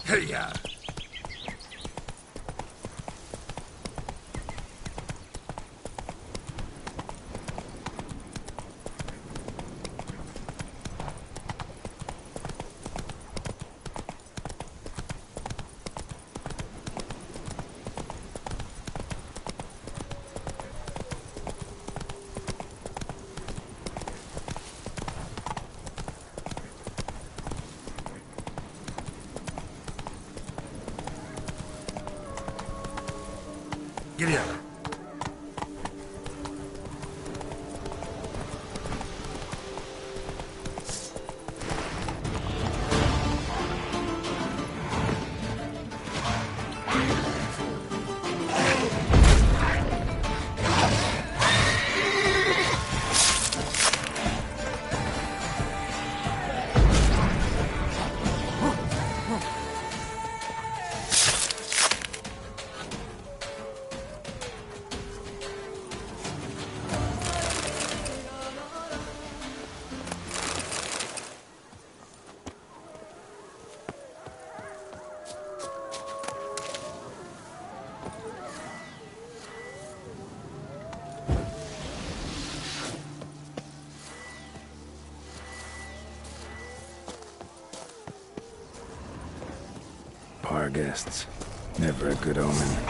Hey-ya. Giddy up. Bar guests. Never a good omen.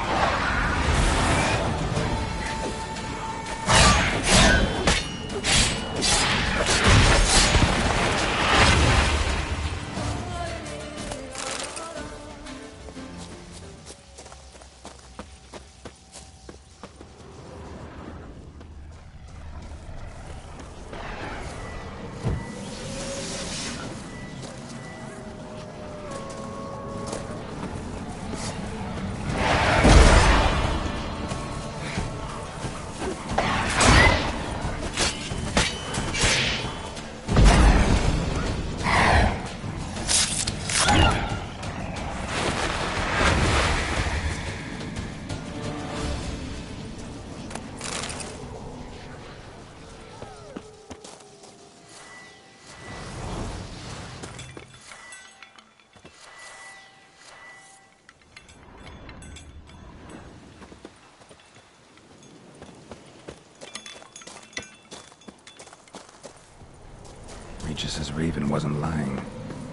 Regis' Raven wasn't lying.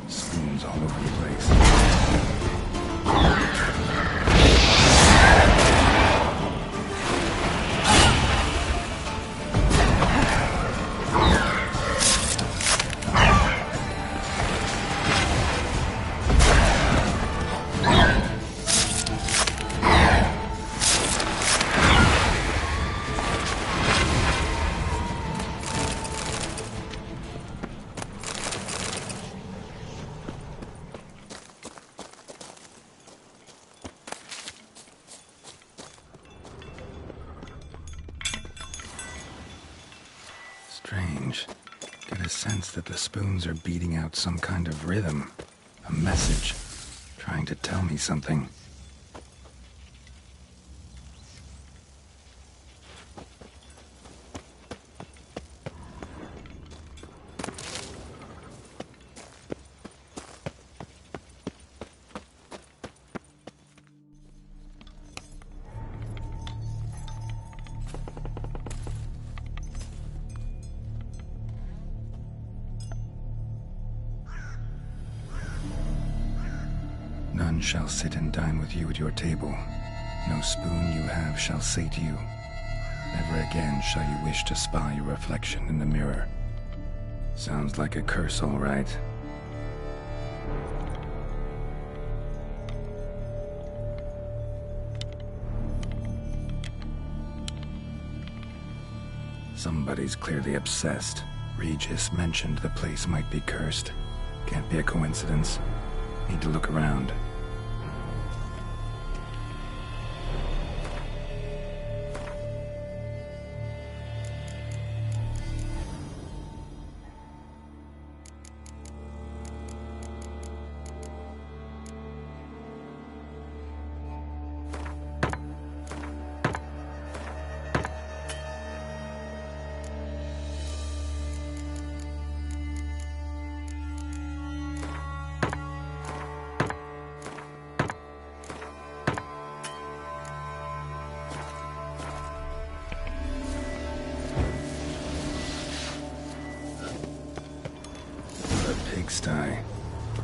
Spoons all over the place. Strange. Get a sense that the spoons are beating out some kind of rhythm. A message. Trying to tell me something. None shall sit and dine with you at your table. No spoon you have shall sate you. Never again shall you wish to spy your reflection in the mirror. Sounds like a curse, all right. Somebody's clearly obsessed. Regis mentioned the place might be cursed. Can't be a coincidence. Need to look around.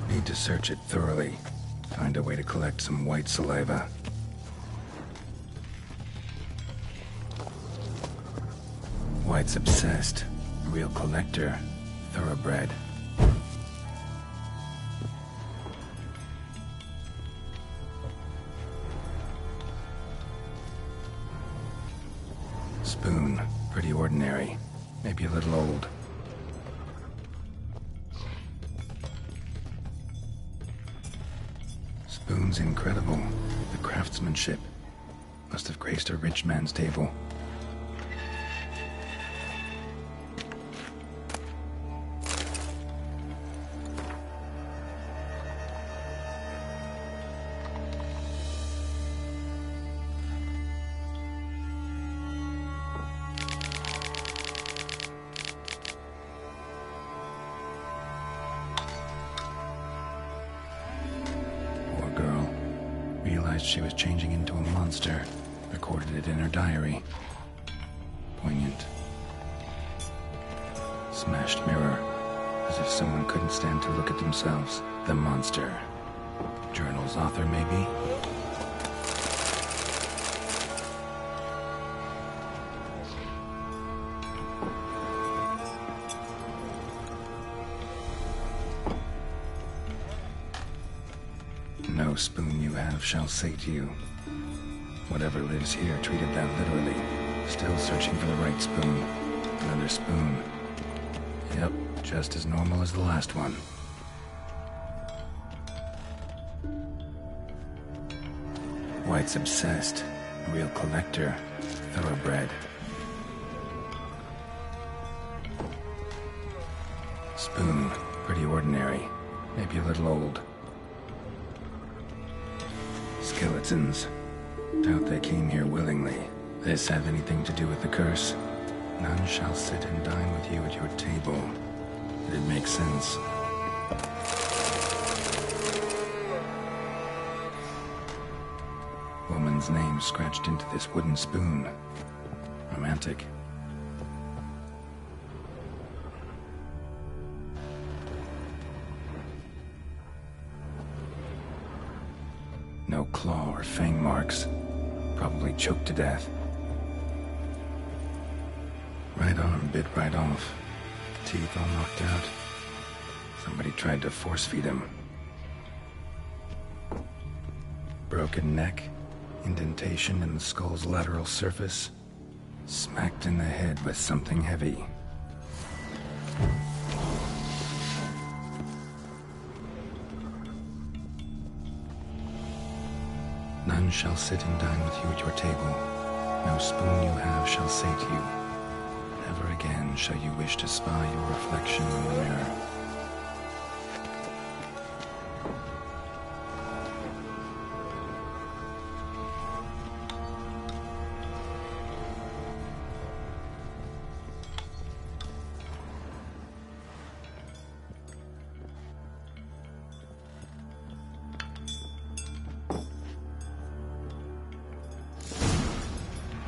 Need to search it thoroughly. Find a way to collect some white saliva. White's obsessed. Real collector. Thoroughbred. Spoon. Pretty ordinary. Maybe a little old. Spoon's incredible. The craftsmanship. Must have graced a rich man's table. Realized she was changing into a monster. Recorded it in her diary. Poignant. Smashed mirror. As if someone couldn't stand to look at themselves. The monster. Journal's author, maybe? No spoon you have shall sate you. Whatever lives here treated that literally. Still searching for the right spoon. Another spoon. Yep, just as normal as the last one. White's obsessed. Real collector. Thoroughbred. Spoon. Pretty ordinary. Maybe a little old. Skeletons. Doubt they came here willingly. This have anything to do with the curse? None shall sit and dine with you at your table. It makes sense. Woman's name scratched into this wooden spoon. Romantic. No claw or fang marks. Probably choked to death. Right arm bit right off. Teeth all knocked out. Somebody tried to force feed him. Broken neck. Indentation in the skull's lateral surface. Smacked in the head with something heavy. None shall sit and dine with you at your table. No spoon you have shall sate you. Never again shall you wish to spy your reflection in the mirror.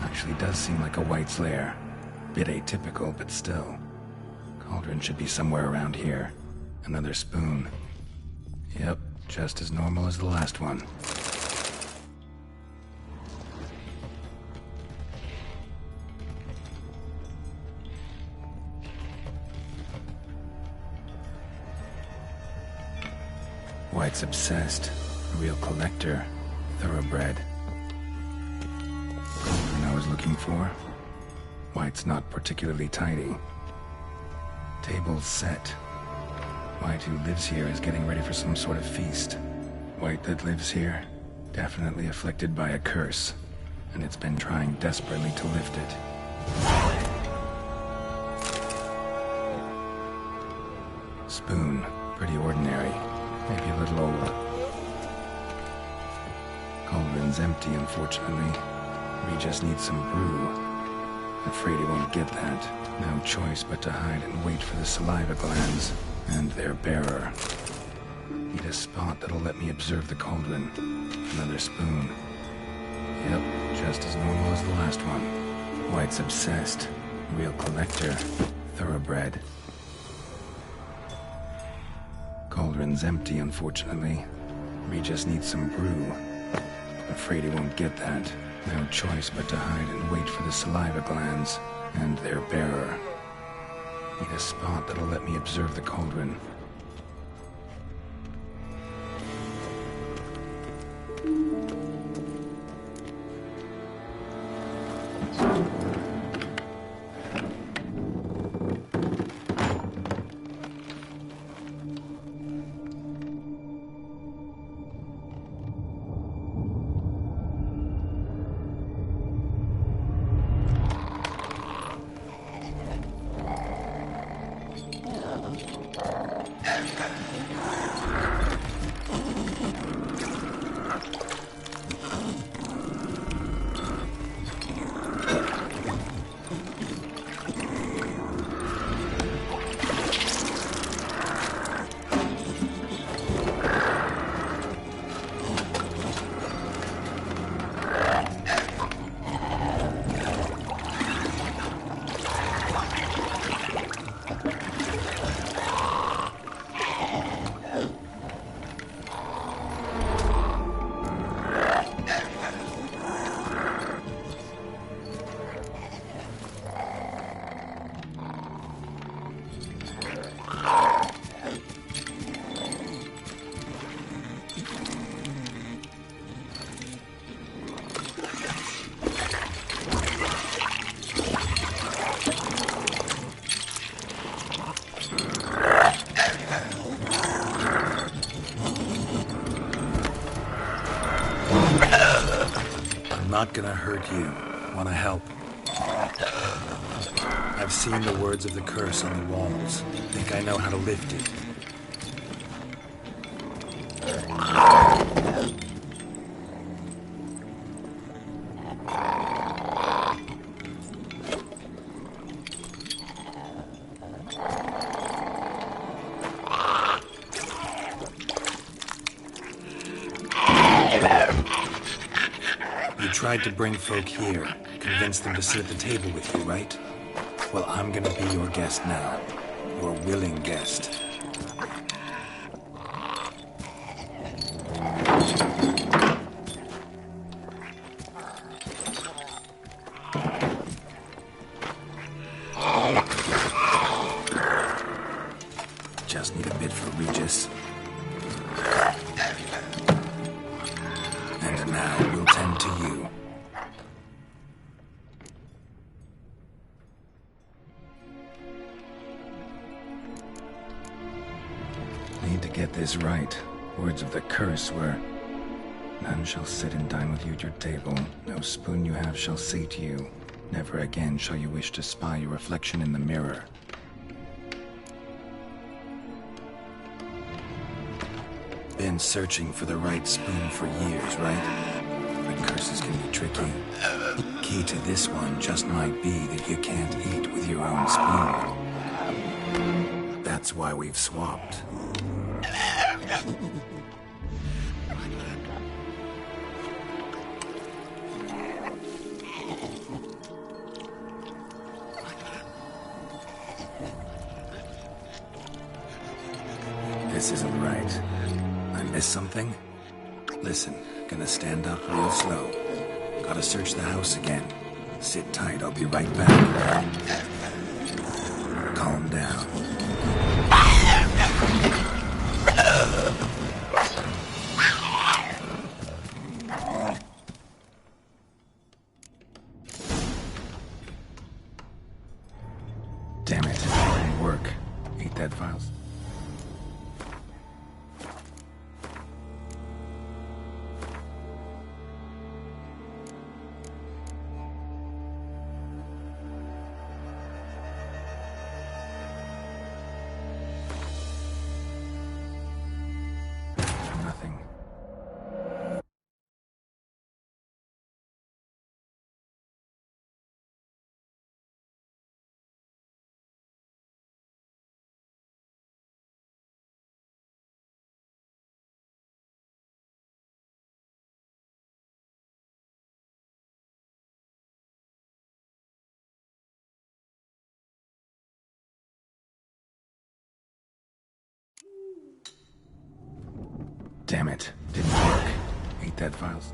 Actually does seem like a White's lair. Bit atypical, but still. Cauldron should be somewhere around here. Another spoon. Yep, just as normal as the last one. White's obsessed. A real collector. Thoroughbred. Cauldron I was looking for. White's not particularly tidy. Table's set. White who lives here is getting ready for some sort of feast. White that lives here, definitely afflicted by a curse, and it's been trying desperately to lift it. Spoon, pretty ordinary, maybe a little old. Cauldron's empty, unfortunately. We just need some brew. Afraid he won't get that. No choice but to hide and wait for the saliva glands and their bearer. Need a spot that'll let me observe the cauldron. Another spoon. Yep, just as normal as the last one. White's obsessed. Real collector. Thoroughbred. Cauldron's empty, unfortunately. Regis needs some brew. Afraid he won't get that. No choice but to hide and wait for the saliva glands and their bearer. Need a spot that'll let me observe the cauldron. Not gonna hurt you. Wanna help? I've seen the words of the curse on the walls. Think I know how to lift it. Tried to bring folk here, convince them to sit at the table with you, right? Well, I'm gonna be your guest now. Your willing guest. Just need a bit for Regis. And now we'll tend to you. Need to get this right. Words of the curse were, none shall sit and dine with you at your table. No spoon you have shall say to you, never again shall you wish to spy your reflection in the mirror. Been searching for the right spoon for years, right? But curses can be tricky. Key to this one just might be that you can't eat with your own spoon. That's why we've swapped. This isn't right. I missed something? Listen, gonna stand up real slow. Gotta search the house again. Sit tight, I'll be right back. Calm down. Damn it, it didn't work. Hate that files. Damn it. Didn't work. Ain't that files?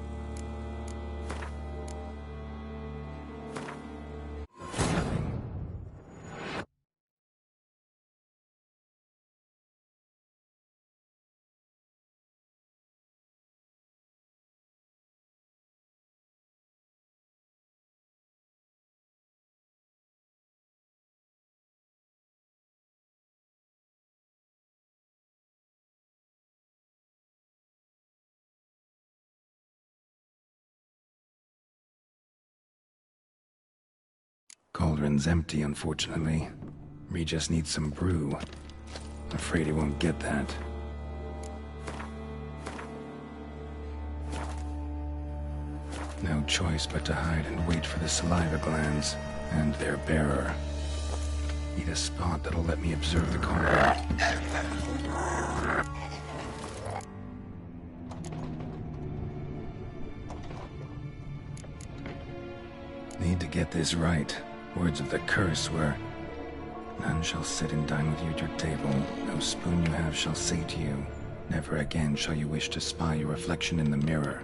Nothing. Cauldron's empty, unfortunately. We just need some brew. Afraid he won't get that. No choice but to hide and wait for the saliva glands and their bearer. Need a spot that'll let me observe the cauldron. Need to get this right. Words of the curse were, "None shall sit and dine with you at your table. No spoon you have shall say to you, never again shall you wish to spy your reflection in the mirror."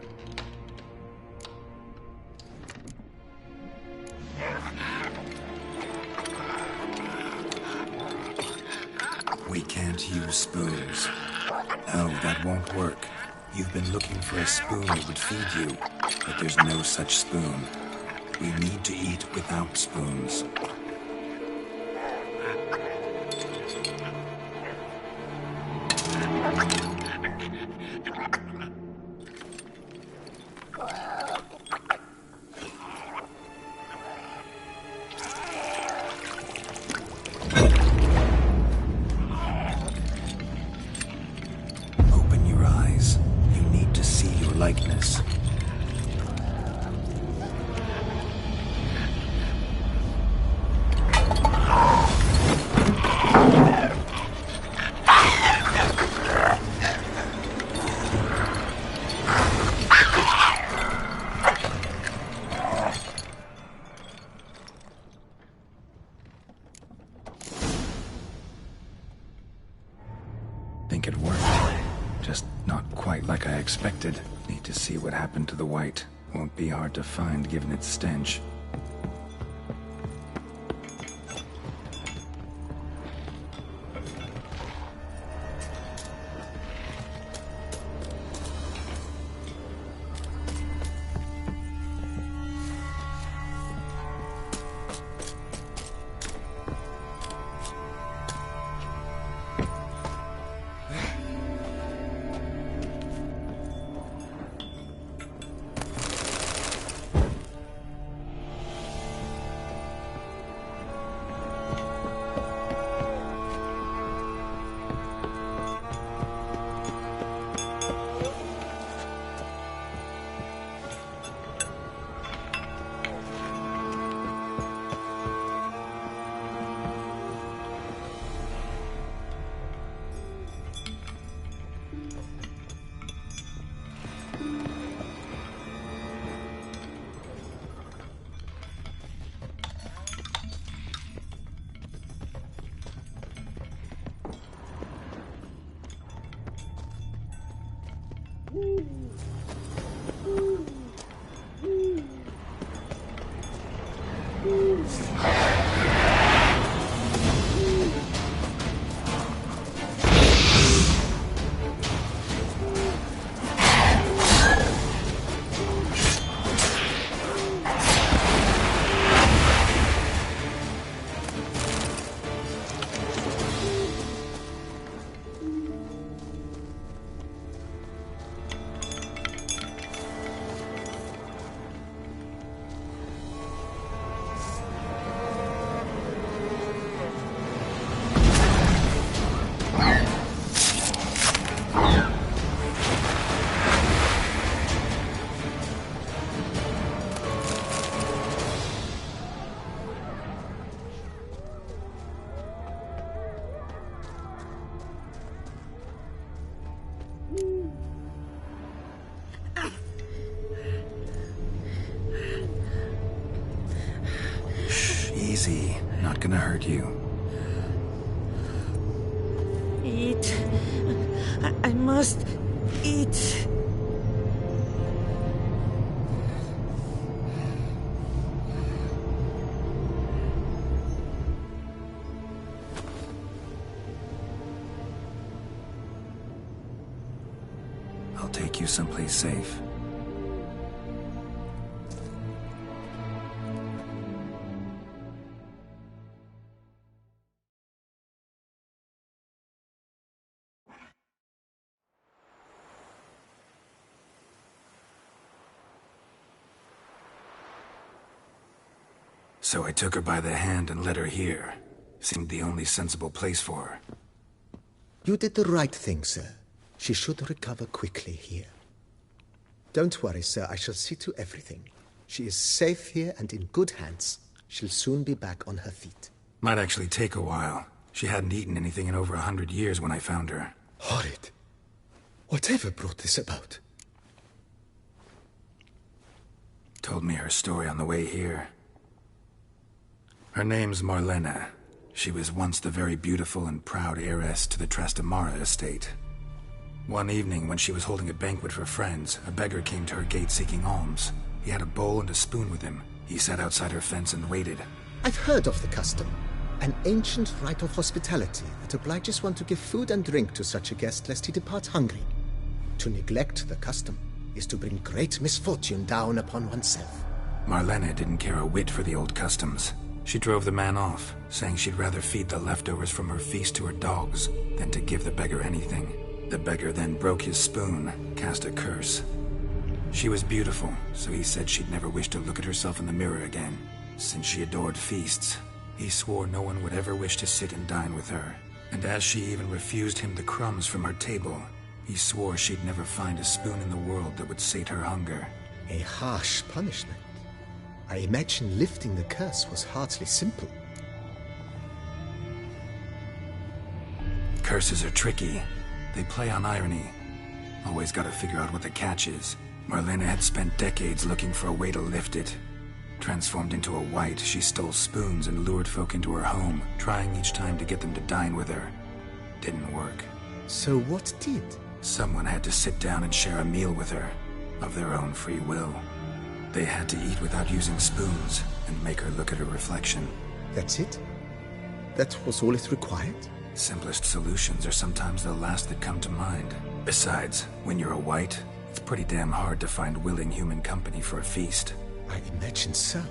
We can't use spoons. No, that won't work. You've been looking for a spoon that would feed you, but there's no such spoon. We need to eat without spoons. Open your eyes. You need to see your likeness. Think it worked. Just not quite like I expected. Need to see what happened to the white. Won't be hard to find given its stench. Easy. Not gonna hurt you. Eat. I must. Eat. I'll take you someplace safe. So I took her by the hand and led her here. Seemed the only sensible place for her. You did the right thing, sir. She should recover quickly here. Don't worry, sir. I shall see to everything. She is safe here and in good hands. She'll soon be back on her feet. Might actually take a while. She hadn't eaten anything in over 100 years when I found her. Horrid. Whatever brought this about? Told me her story on the way here. Her name's Marlena. She was once the very beautiful and proud heiress to the Trastamara estate. One evening, when she was holding a banquet for friends, a beggar came to her gate seeking alms. He had a bowl and a spoon with him. He sat outside her fence and waited. I've heard of the custom. An ancient rite of hospitality that obliges one to give food and drink to such a guest lest he depart hungry. To neglect the custom is to bring great misfortune down upon oneself. Marlena didn't care a whit for the old customs. She drove the man off, saying she'd rather feed the leftovers from her feast to her dogs than to give the beggar anything. The beggar then broke his spoon, cast a curse. She was beautiful, so he said she'd never wish to look at herself in the mirror again. Since she adored feasts, he swore no one would ever wish to sit and dine with her. And as she even refused him the crumbs from her table, he swore she'd never find a spoon in the world that would sate her hunger. A harsh punishment. I imagine lifting the curse was hardly simple. Curses are tricky. They play on irony. Always gotta figure out what the catch is. Marlena had spent decades looking for a way to lift it. Transformed into a wight, she stole spoons and lured folk into her home, trying each time to get them to dine with her. Didn't work. So what did? Someone had to sit down and share a meal with her, of their own free will. They had to eat without using spoons, and make her look at her reflection. That's it? That was all it required? Simplest solutions are sometimes the last that come to mind. Besides, when you're a wight, it's pretty damn hard to find willing human company for a feast. I imagine so.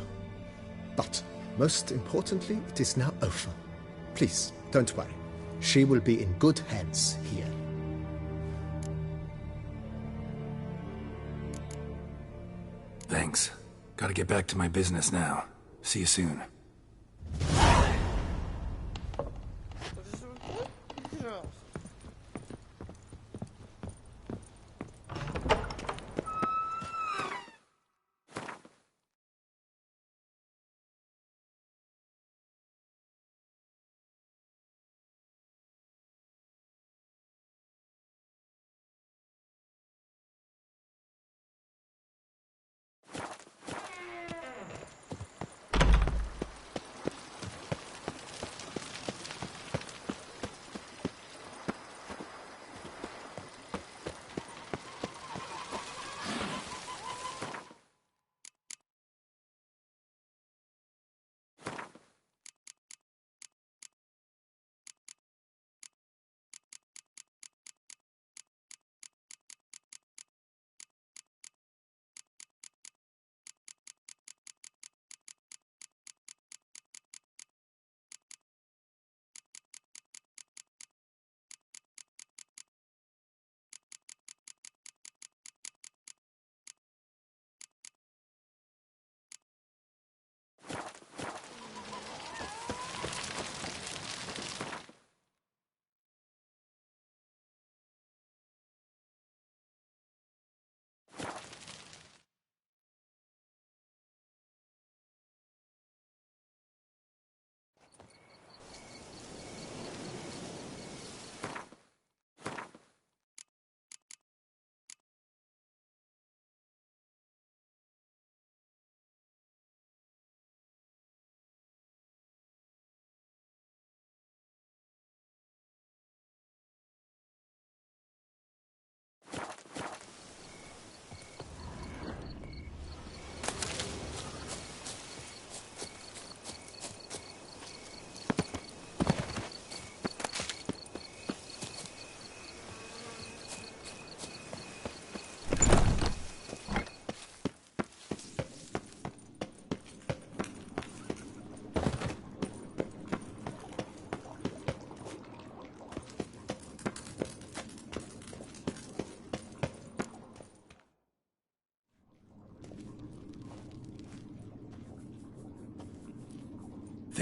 But, most importantly, it is now over. Please, don't worry. She will be in good hands here. Thanks. Gotta get back to my business now. See you soon.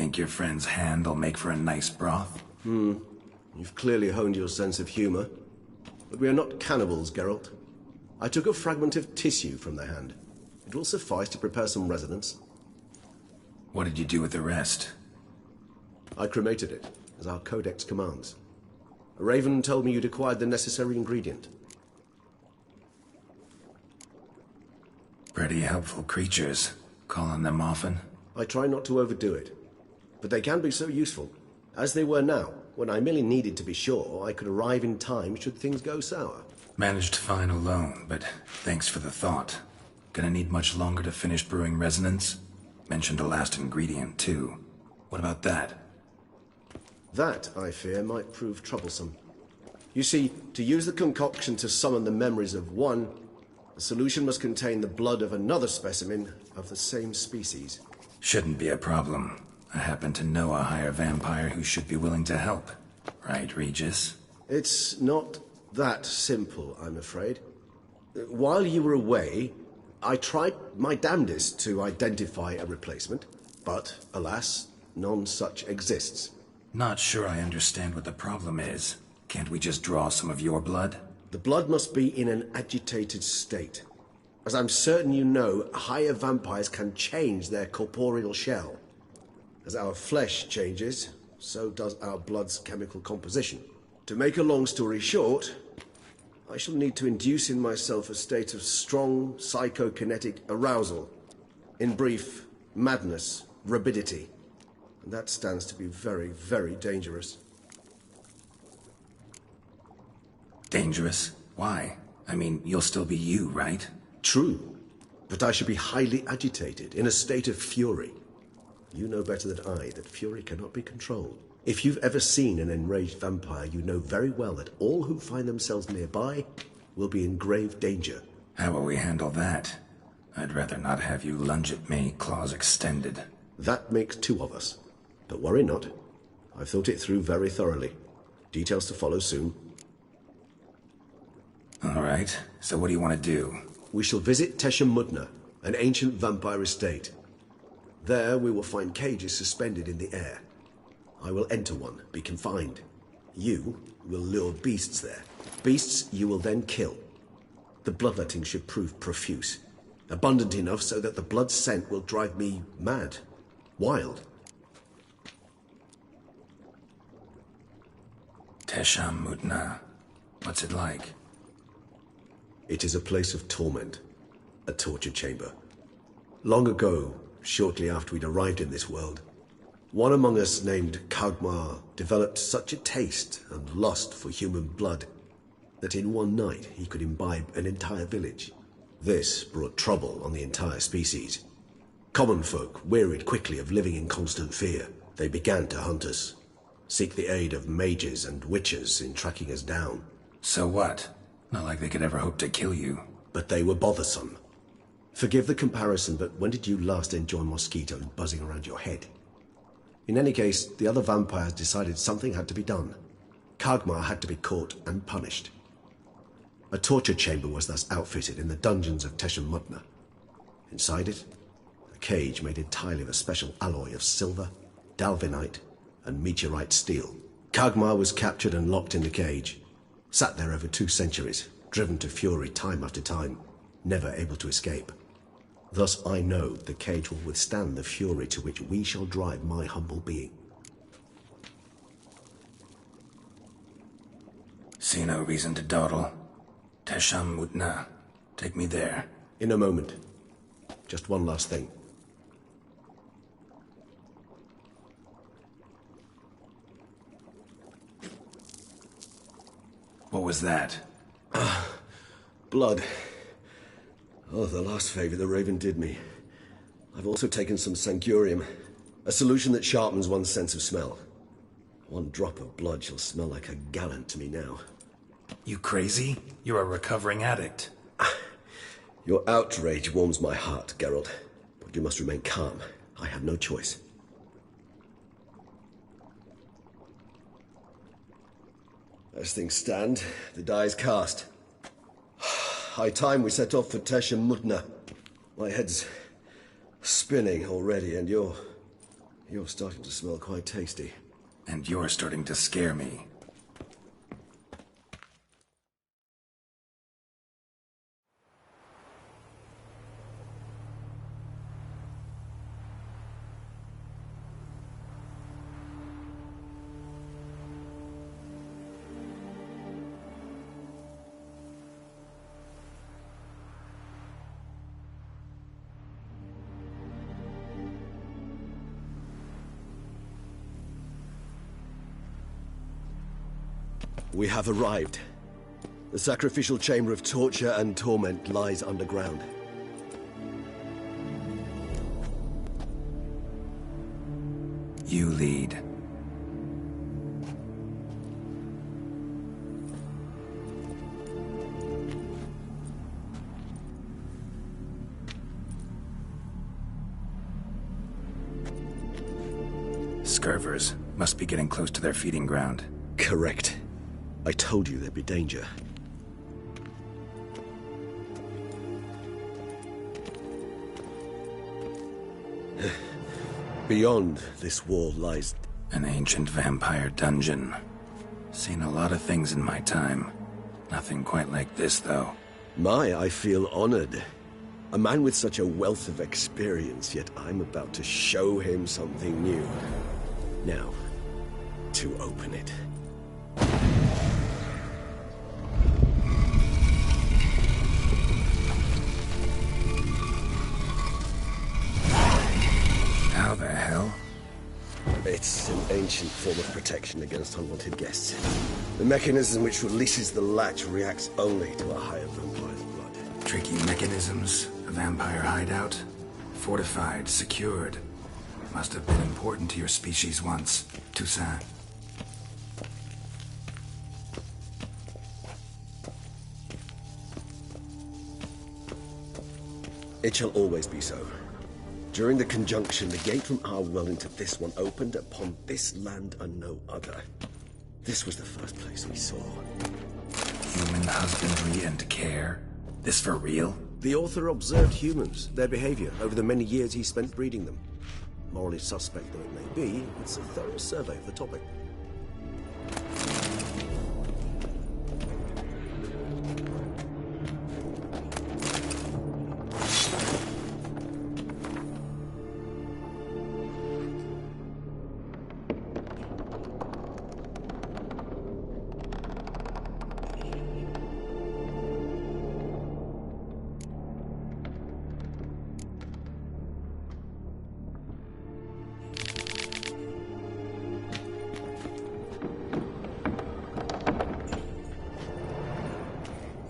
Think your friend's hand will make for a nice broth? You've clearly honed your sense of humor. But we are not cannibals, Geralt. I took a fragment of tissue from the hand. It will suffice to prepare some resonance. What did you do with the rest? I cremated it, as our codex commands. A raven told me you'd acquired the necessary ingredient. Pretty helpful creatures. Call on them often? I try not to overdo it. But they can be so useful, as they were now, when I merely needed to be sure I could arrive in time should things go sour. Managed fine alone, but thanks for the thought. Gonna need much longer to finish brewing resonance? Mentioned the last ingredient, too. What about that? That, I fear, might prove troublesome. You see, to use the concoction to summon the memories of one, the solution must contain the blood of another specimen of the same species. Shouldn't be a problem. I happen to know a higher vampire who should be willing to help. Right, Regis? It's not that simple, I'm afraid. While you were away, I tried my damnedest to identify a replacement, but, alas, none such exists. Not sure I understand what the problem is. Can't we just draw some of your blood? The blood must be in an agitated state. As I'm certain you know, higher vampires can change their corporeal shell. As our flesh changes, so does our blood's chemical composition. To make a long story short, I shall need to induce in myself a state of strong psychokinetic arousal. In brief, madness, rabidity. And that stands to be very, very dangerous. Dangerous? Why? I mean, you'll still be you, right? True, but I should be highly agitated, in a state of fury. You know better than I that fury cannot be controlled. If you've ever seen an enraged vampire, you know very well that all who find themselves nearby will be in grave danger. How will we handle that? I'd rather not have you lunge at me, claws extended. That makes two of us. But worry not. I've thought it through very thoroughly. Details to follow soon. All right, so what do you want to do? We shall visit Teshamudna, an ancient vampire estate. There we will find cages suspended in the air. I will enter one, be confined. You will lure beasts there. Beasts you will then kill. The bloodletting should prove profuse. Abundant enough so that the blood scent will drive me mad. Wild. Teshamudna. What's it like? It is a place of torment. A torture chamber. Long ago, shortly after we'd arrived in this world, one among us named Kagmar developed such a taste and lust for human blood that in one night he could imbibe an entire village. This brought trouble on the entire species. Common folk wearied quickly of living in constant fear. They began to hunt us, seek the aid of mages and witches in tracking us down. So what? Not like they could ever hope to kill you. But they were bothersome. Forgive the comparison, but when did you last enjoy mosquitoes buzzing around your head? In any case, the other vampires decided something had to be done. Kagmar had to be caught and punished. A torture chamber was thus outfitted in the dungeons of Teshamudna. Inside it, a cage made entirely of a special alloy of silver, dalvinite, and meteorite steel. Kagmar was captured and locked in the cage. Sat there over 2 centuries, driven to fury time after time, never able to escape. Thus I know the cage will withstand the fury to which we shall drive my humble being. See no reason to dawdle. Teshamudna. Take me there. In a moment. Just one last thing. What was that? Blood. Oh, the last favor the Raven did me. I've also taken some Sancurium, a solution that sharpens one's sense of smell. One drop of blood shall smell like a gallon to me now. You crazy? You're a recovering addict. Your outrage warms my heart, Geralt. But you must remain calm. I have no choice. As things stand, the die is cast. High time we set off for Teshamudna. My head's spinning already, and you're You're starting to smell quite tasty. And you're starting to scare me. We have arrived. The sacrificial chamber of torture and torment lies underground. You lead. Scurvers must be getting close to their feeding ground. Correct. I told you there'd be danger. Beyond this wall lies... An ancient vampire dungeon. Seen a lot of things in my time. Nothing quite like this, though. I feel honored. A man with such a wealth of experience, yet I'm about to show him something new. Now, to open it. How the hell? It's an ancient form of protection against unwanted guests. The mechanism which releases the latch reacts only to a higher vampire's blood. Tricky mechanisms, a vampire hideout. Fortified, secured. Must have been important to your species once, Toussaint. It shall always be so. During the conjunction, the gate from our world into this one opened upon this land and no other. This was the first place we saw. Human husbandry and care? This for real? The author observed humans, their behavior, over the many years he spent breeding them. Morally suspect though it may be, it's a thorough survey of the topic.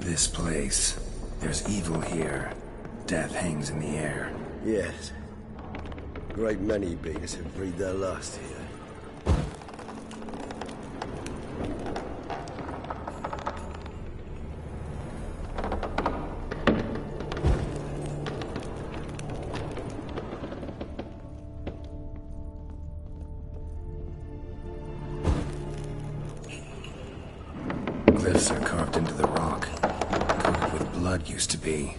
This place. There's evil here. Death hangs in the air. Yes. A great many beings have breathed their last here. Cliffs are carved into the rock. Coated with blood used to be.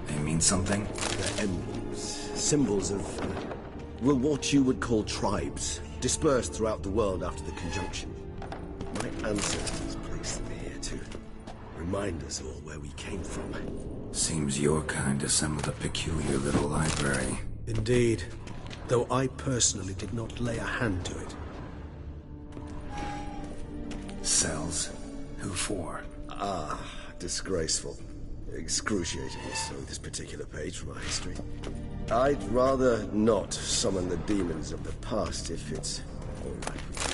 They mean something? They're emblems, symbols of, well, what you would call tribes, dispersed throughout the world after the conjunction. My ancestors placed them here to remind us all where we came from. Seems your kind assembled a peculiar little library. Indeed, though I personally did not lay a hand to it. Cells? Who for? Ah, disgraceful. Excruciatingly so, this particular page from our history. I'd rather not summon the demons of the past if it's all right with you.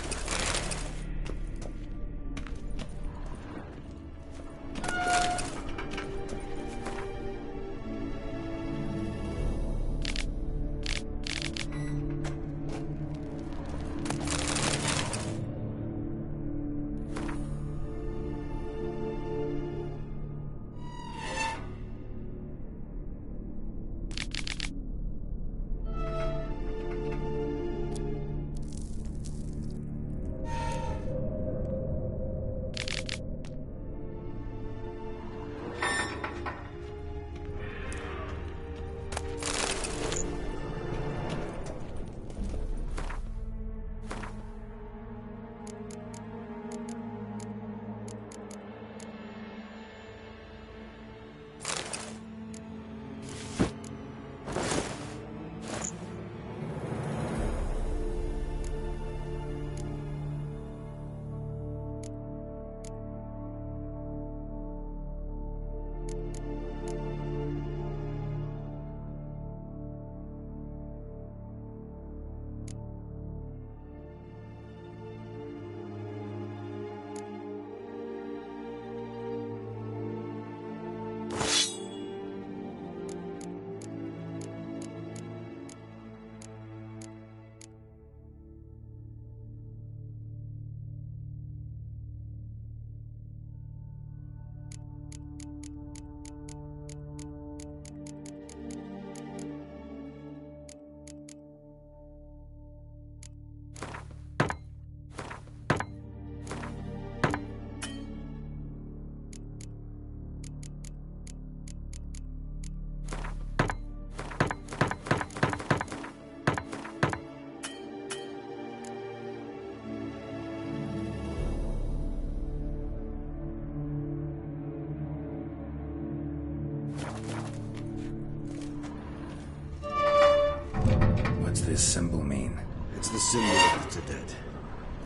this symbol mean? It's the symbol of the dead.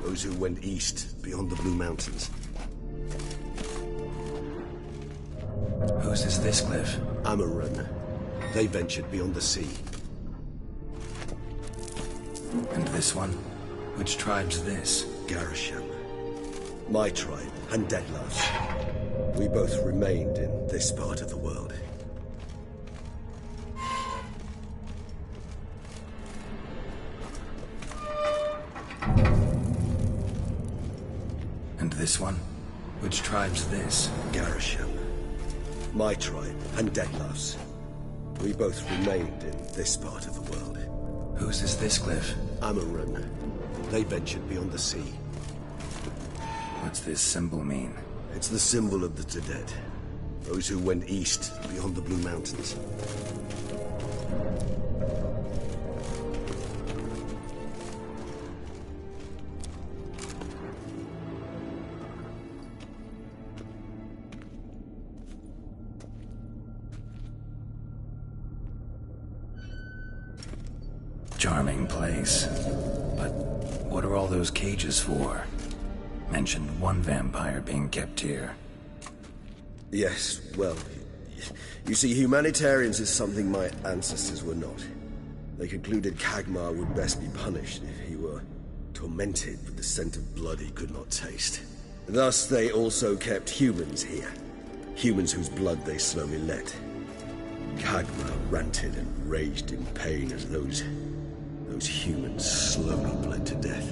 Those who went east, beyond the Blue Mountains. Whose is this glyph? Amarun. They ventured beyond the sea. And this one? Which tribe's this? Garisham. My tribe, and Deadlouse. We both remained in this part of the world. And this one? Which tribe's this? Garisham. My tribe, and Deadlouse. We both remained in this part of the world. Whose is this glyph? Amarun. They ventured beyond the sea. What's this symbol mean? It's the symbol of the dead. Those who went east, beyond the Blue Mountains. Charming place. But what are all those cages for? Mentioned one vampire being kept here. Yes, well, you see, humanitarians is something my ancestors were not. They concluded Kagmar would best be punished if he were tormented with the scent of blood he could not taste. Thus, they also kept humans here. Humans whose blood they slowly let. Kagmar ranted and raged in pain as those humans slowly bled to death.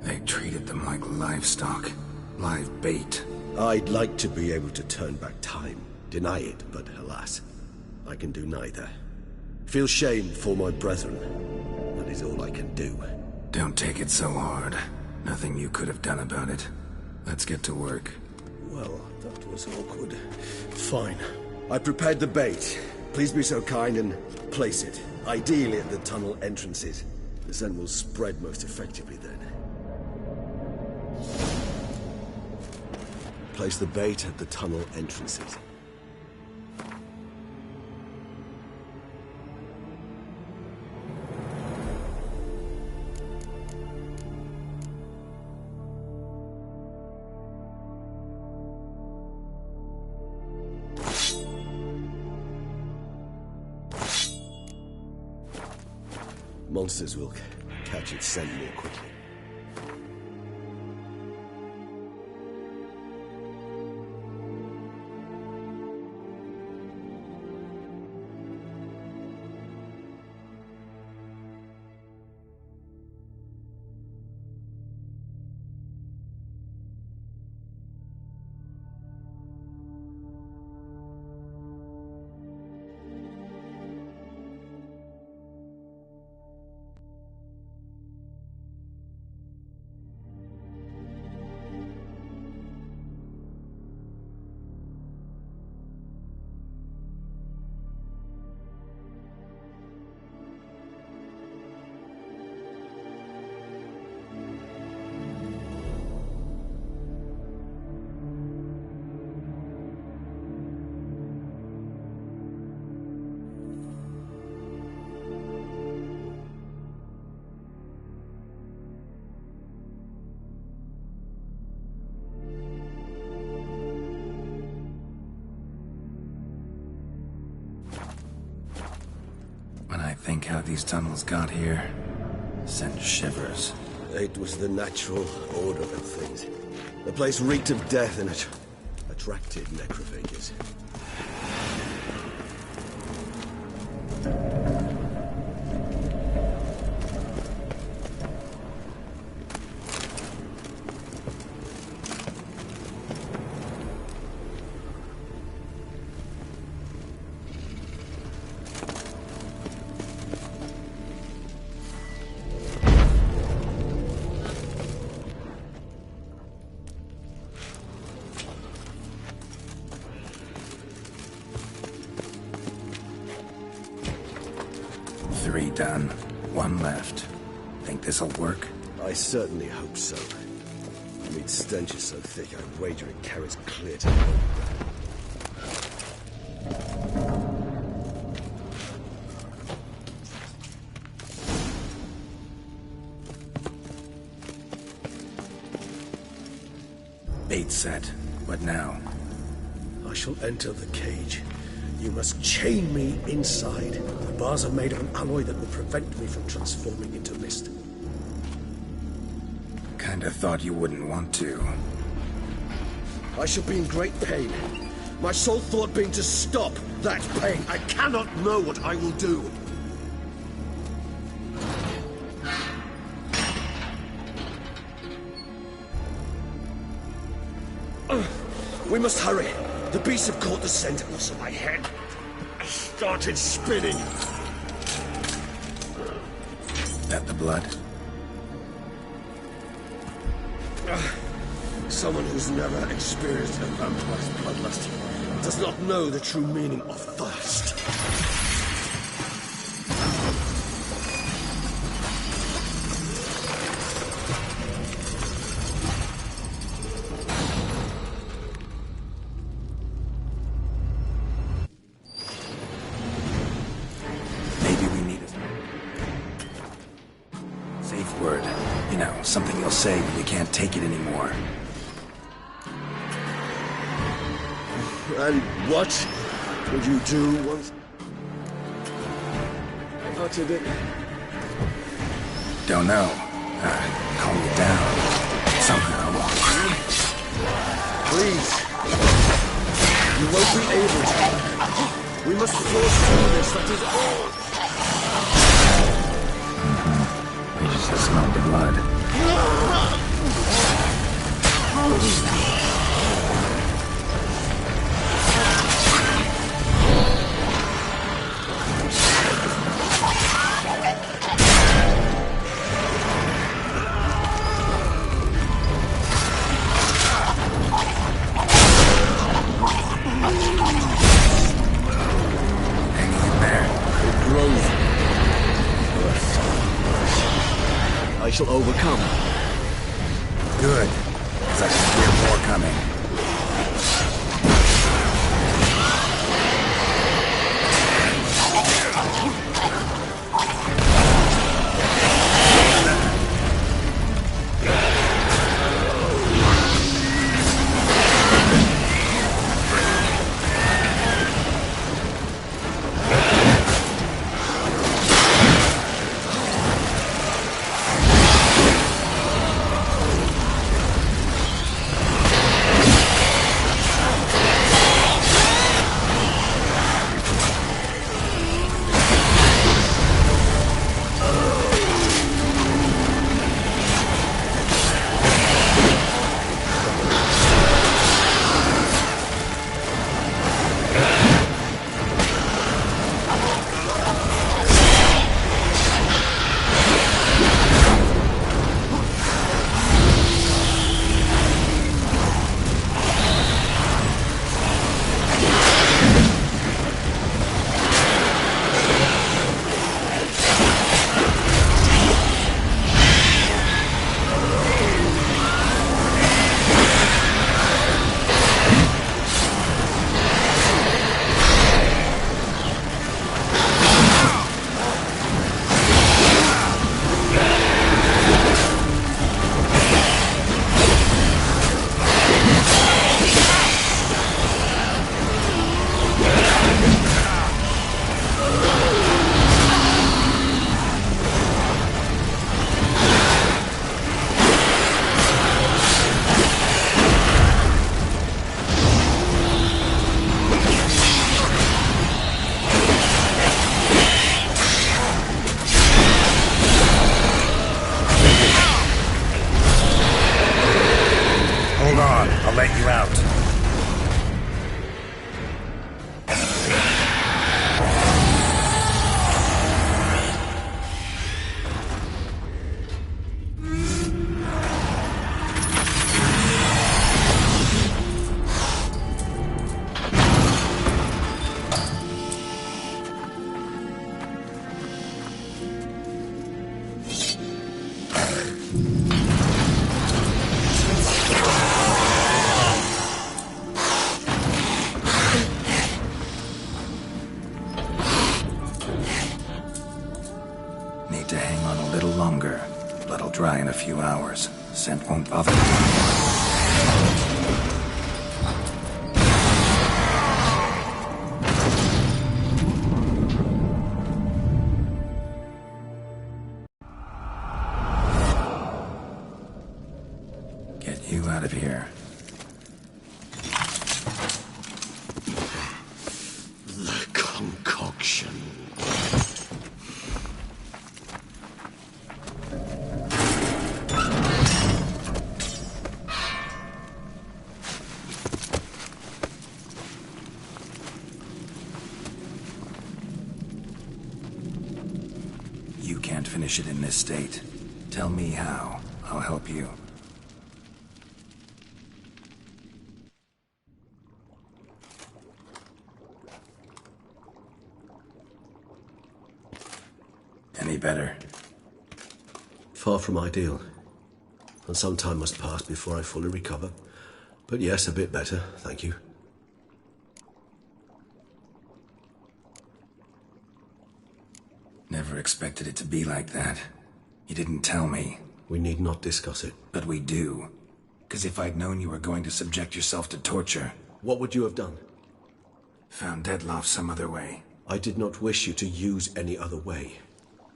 They treated them like livestock. Live bait. I'd like to be able to turn back time, deny it, but alas, I can do neither. Feel shame for my brethren. That is all I can do. Don't take it so hard. Nothing you could have done about it. Let's get to work. Well, that was awkward. Fine. I prepared the bait. Please be so kind and place it, ideally at the tunnel entrances. The scent will spread most effectively then. Place the bait at the tunnel entrances. Monsters will catch its scent more quickly. When I think how these tunnels got here, send shivers. It was the natural order of things. The place reeked of death and it attracted necrophages. Three done. One left. Think this'll work? I certainly hope so. The meat stench is so thick, I'd wager it carries clear to the home. bait set. What now? I shall enter the cage. You must chain me inside. The bars are made of an alloy that will prevent me from transforming into mist. Kinda thought you wouldn't want to. I shall be in great pain. My sole thought being to stop that pain. I cannot know what I will do. We must hurry. The beasts have caught the scent, also my head. I started spinning. That the blood? Someone who's never experienced a vampire's bloodlust does not know the true meaning of thirst. Maybe we need a safe word. You know, something you'll say when you can't take it anymore. And what would you do once I uttered it? Don't know. Calm you down. Somehow. Please. You won't be able to. We must force through this, that is all. I just smelled the blood. I shall overcome. Good, because I can hear more coming. I'll let you out. Need to hang on a little longer. Blood'll dry in a few hours. Scent won't bother me. can't finish it in this state. Tell me how. I'll help you. Any better? Far from ideal. And some time must pass before I fully recover. But yes, a bit better, thank you. Never expected it to be like that. You didn't tell me. We need not discuss it. But we do. Because if I'd known you were going to subject yourself to torture... What would you have done? Found Dettlaff some other way. I did not wish you to use any other way.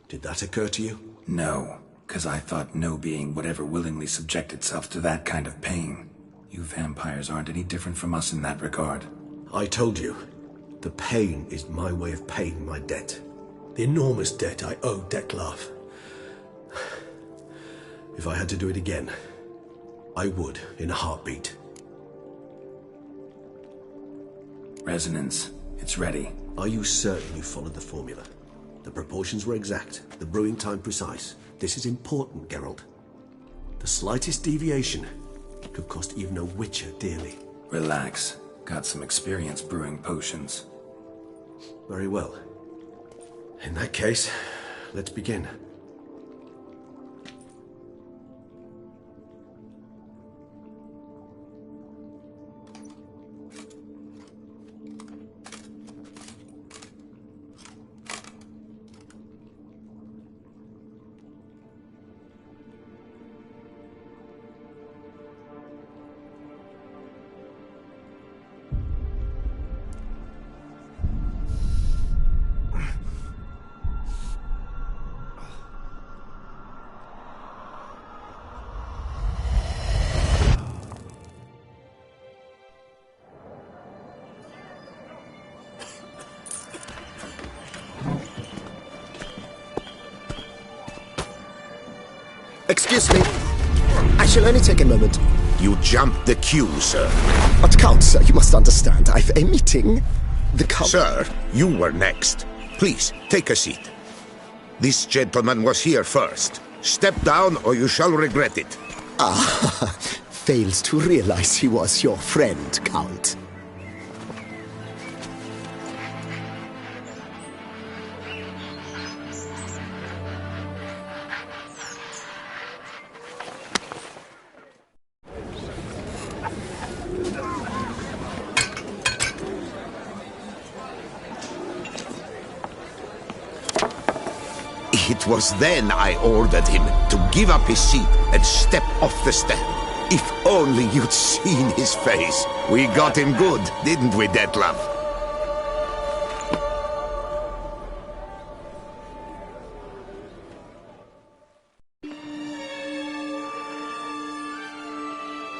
Did that occur to you? No, because I thought no being would ever willingly subject itself to that kind of pain. You vampires aren't any different from us in that regard. I told you, the pain is my way of paying my debt. The enormous debt I owe Dettlaff. If I had to do it again, I would, in a heartbeat. Resonance. It's ready. Are you certain you followed the formula? The proportions were exact, the brewing time precise. This is important, Geralt. The slightest deviation could cost even a witcher dearly. Relax. Got some experience brewing potions. Very well. In that case, let's begin. Excuse me. I shall only take a moment. You jumped the queue, sir. But Count, sir, you must understand. I've a meeting. The Count... Sir, you were next. Please, take a seat. This gentleman was here first. Step down or you shall regret it. Ah, fails to realize he was your friend, Count. It was then I ordered him to give up his seat and step off the stand. If only you'd seen his face. We got him good, didn't we, Dettlaff?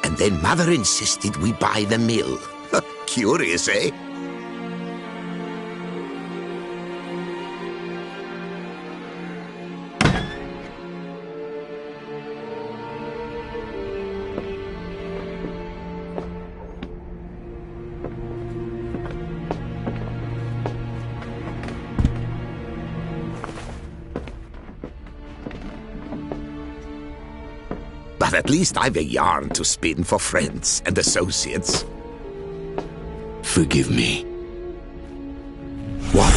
And then Mother insisted we buy the mill. Curious, eh? But at least I've a yarn to spin for friends and associates. Forgive me. What?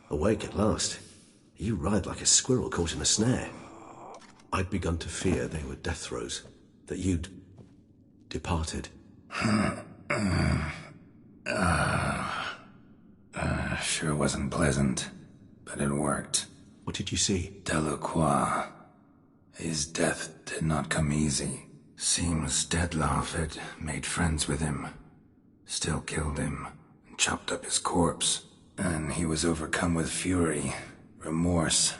Awake at last. You ride like a squirrel caught in a snare. I'd begun to fear they were death throes, that you'd departed. Sure wasn't pleasant, but it worked. What did you see? Delacroix. His death did not come easy. Seems Dettlaff had made friends with him, still killed him, and chopped up his corpse. And he was overcome with fury, remorse.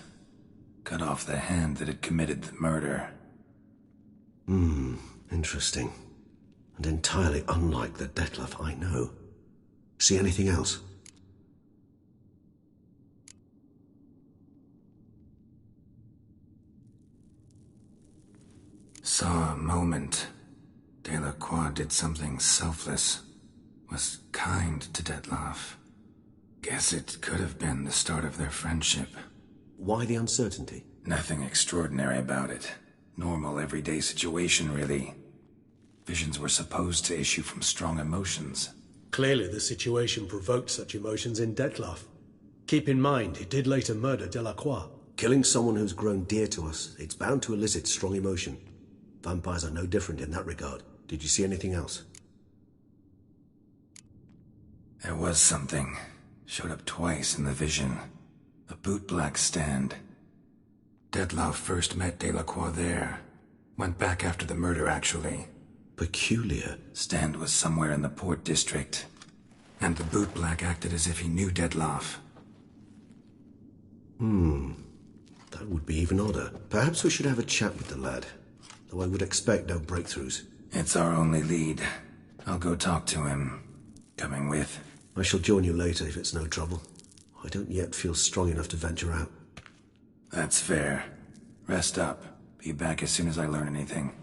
Cut off the hand that had committed the murder. Interesting. And entirely unlike the Dettlaff I know. See anything else? Saw a moment. Delacroix did something selfless. Was kind to Dettlaff. Guess it could have been the start of their friendship. Why the uncertainty? Nothing extraordinary about it. Normal, everyday situation, really. Visions were supposed to issue from strong emotions. Clearly the situation provoked such emotions in Dettlaff. Keep in mind, he did later murder Delacroix. Killing someone who's grown dear to us, it's bound to elicit strong emotion. Vampires are no different in that regard. Did you see anything else? There was something. Showed up twice in the vision. A bootblack stand. Dettlaff first met Delacroix there. Went back after the murder, actually. Peculiar. Stand was somewhere in the Port District. And the bootblack acted as if he knew Dettlaff. That would be even odder. Perhaps we should have a chat with the lad. Though I would expect no breakthroughs. It's our only lead. I'll go talk to him. Coming with? I shall join you later if it's no trouble. I don't yet feel strong enough to venture out. That's fair. Rest up. Be back as soon as I learn anything.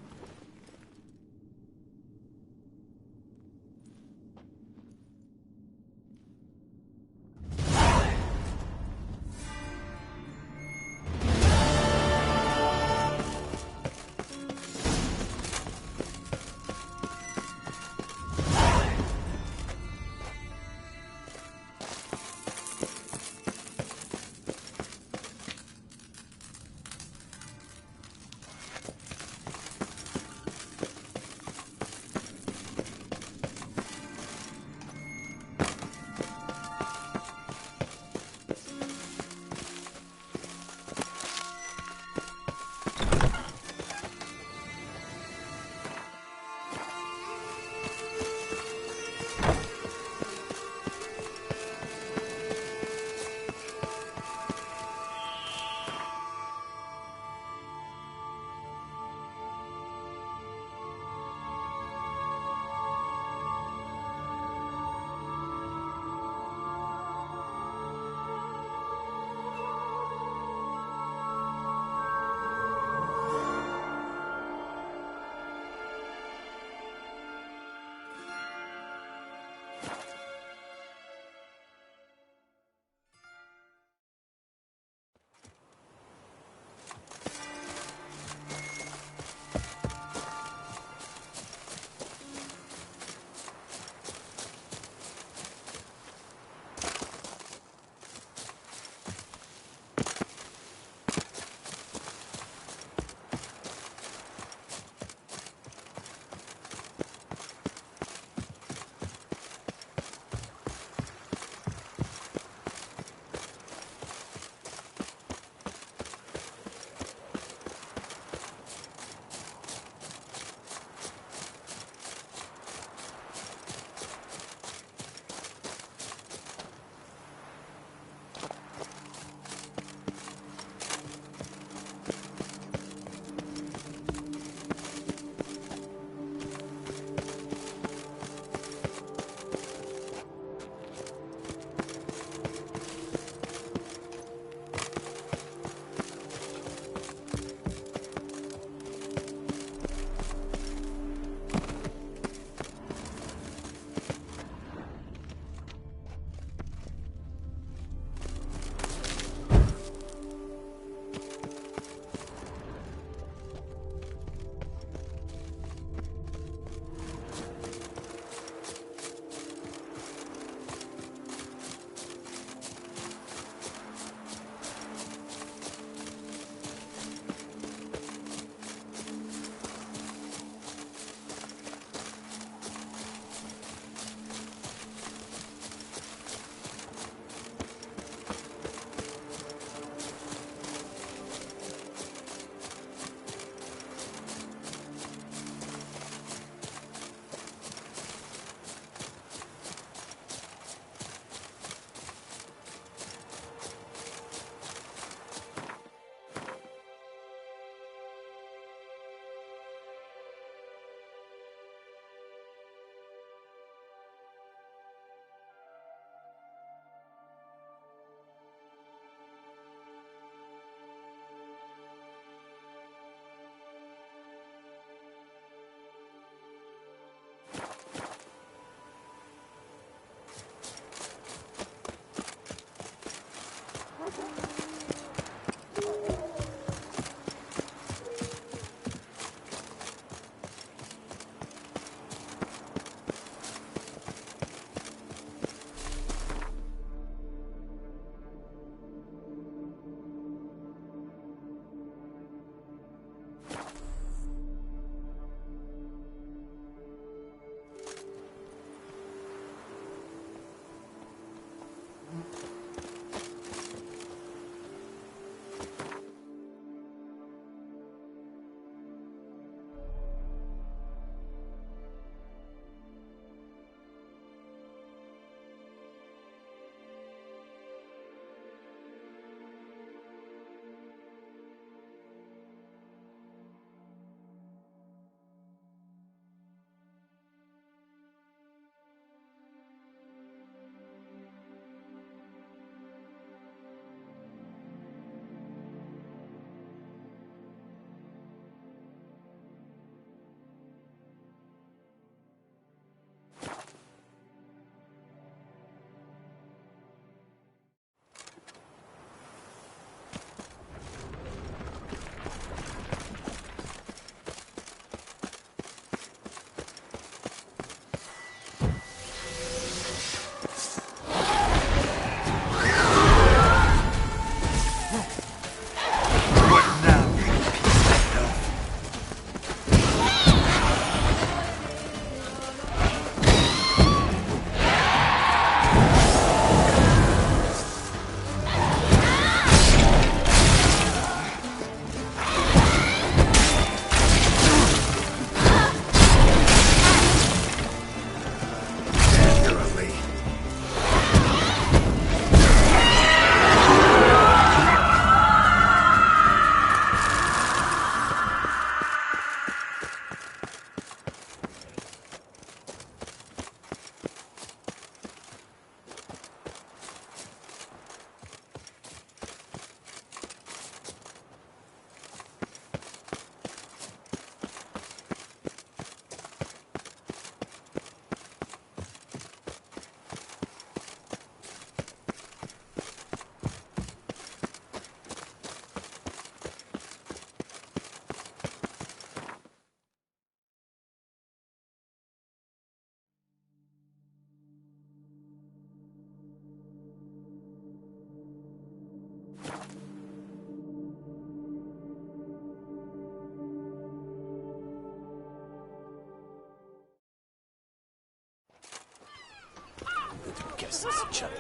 Such a...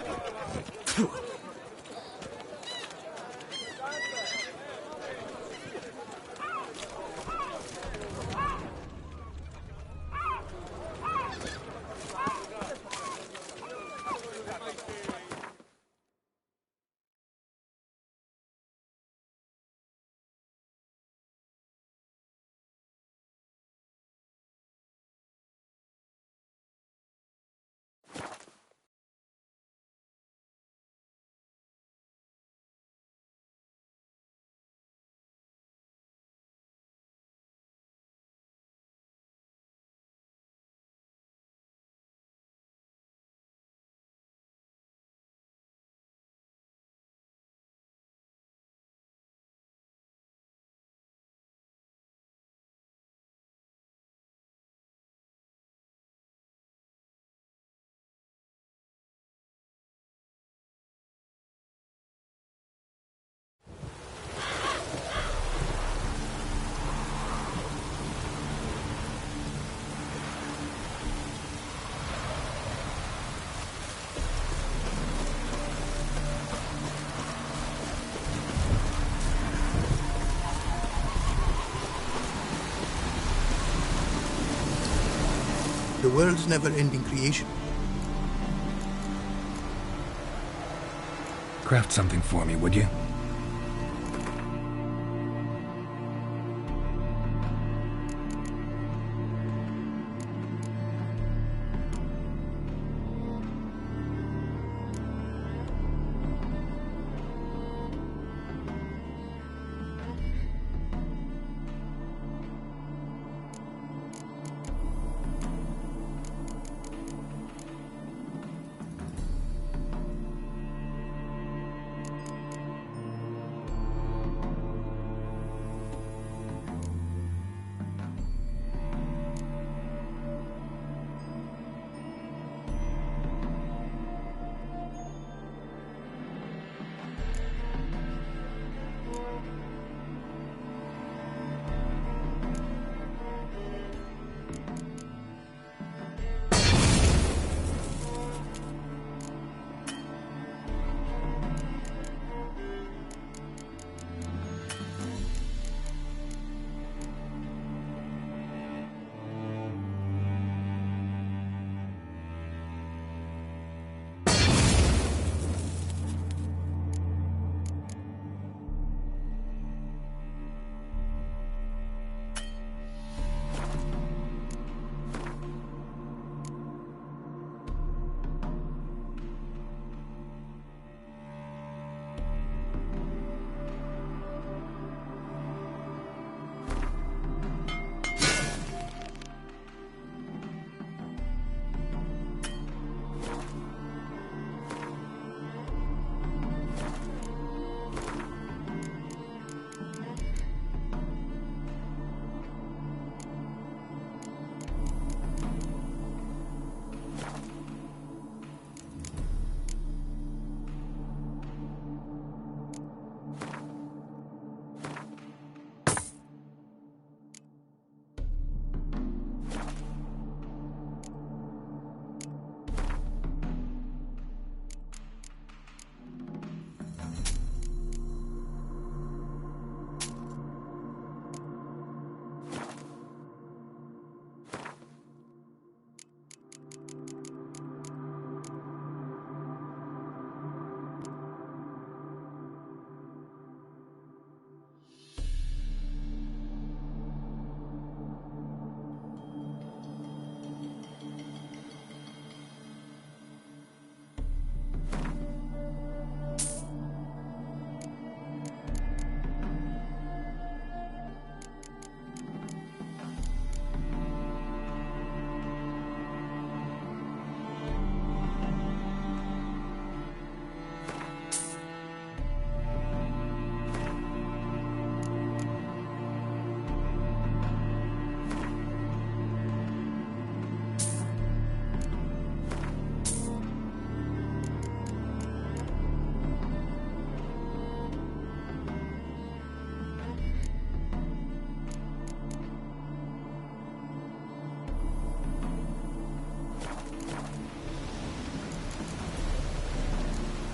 The world's never-ending creation. Craft something for me, would you?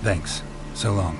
Thanks. So long.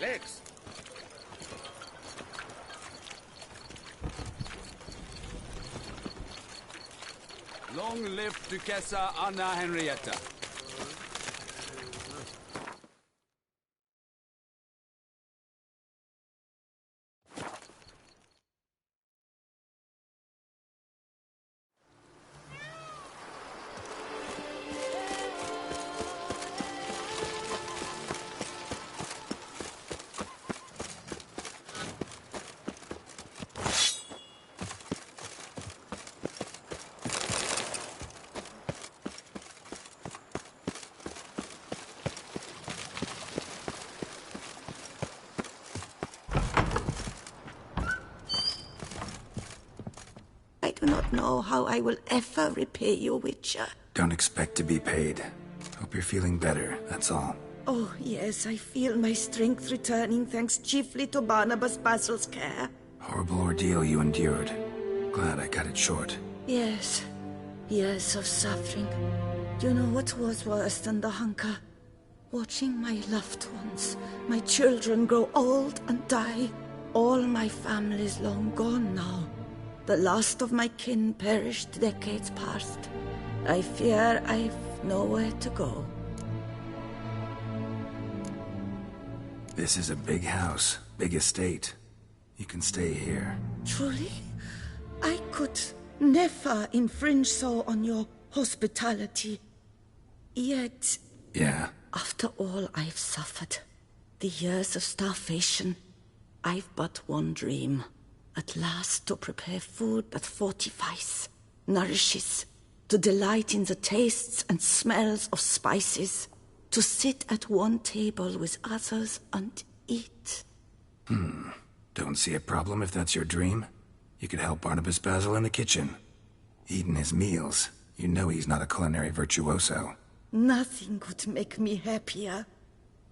legs. Long live Duchessa Anna Henrietta. I do not know how I will ever repay you, Witcher. Don't expect to be paid. Hope you're feeling better, that's all. Oh, yes, I feel my strength returning thanks chiefly to Barnabas Basil's care. Horrible ordeal you endured. Glad I cut it short. Yes, years of suffering. Do you know what was worse than the hunger? Watching my loved ones, my children grow old and die. All my family's long gone now. The last of my kin perished decades past. I fear I've nowhere to go. This is a big house, big estate. You can stay here. Truly? I could never infringe so on your hospitality. Yet, Yeah. after all I've suffered, the years of starvation, I've but one dream. At last to prepare food that fortifies, nourishes, to delight in the tastes and smells of spices, to sit at one table with others and eat. Don't see a problem if that's your dream. You could help Barnabas Basil in the kitchen. Eating his meals. You know he's not a culinary virtuoso. Nothing could make me happier.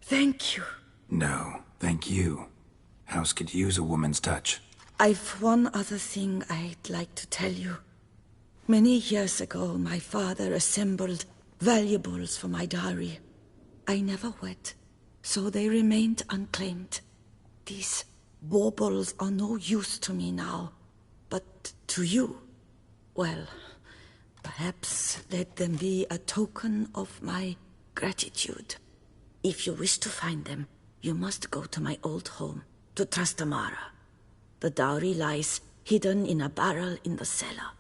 Thank you. No, thank you. House could use a woman's touch. I've one other thing I'd like to tell you. Many years ago, my father assembled valuables for my dowry. I never wed, so they remained unclaimed. These baubles are no use to me now, but to you, well, perhaps let them be a token of my gratitude. If you wish to find them, you must go to my old home, to Trastamara. The dowry lies hidden in a barrel in the cellar.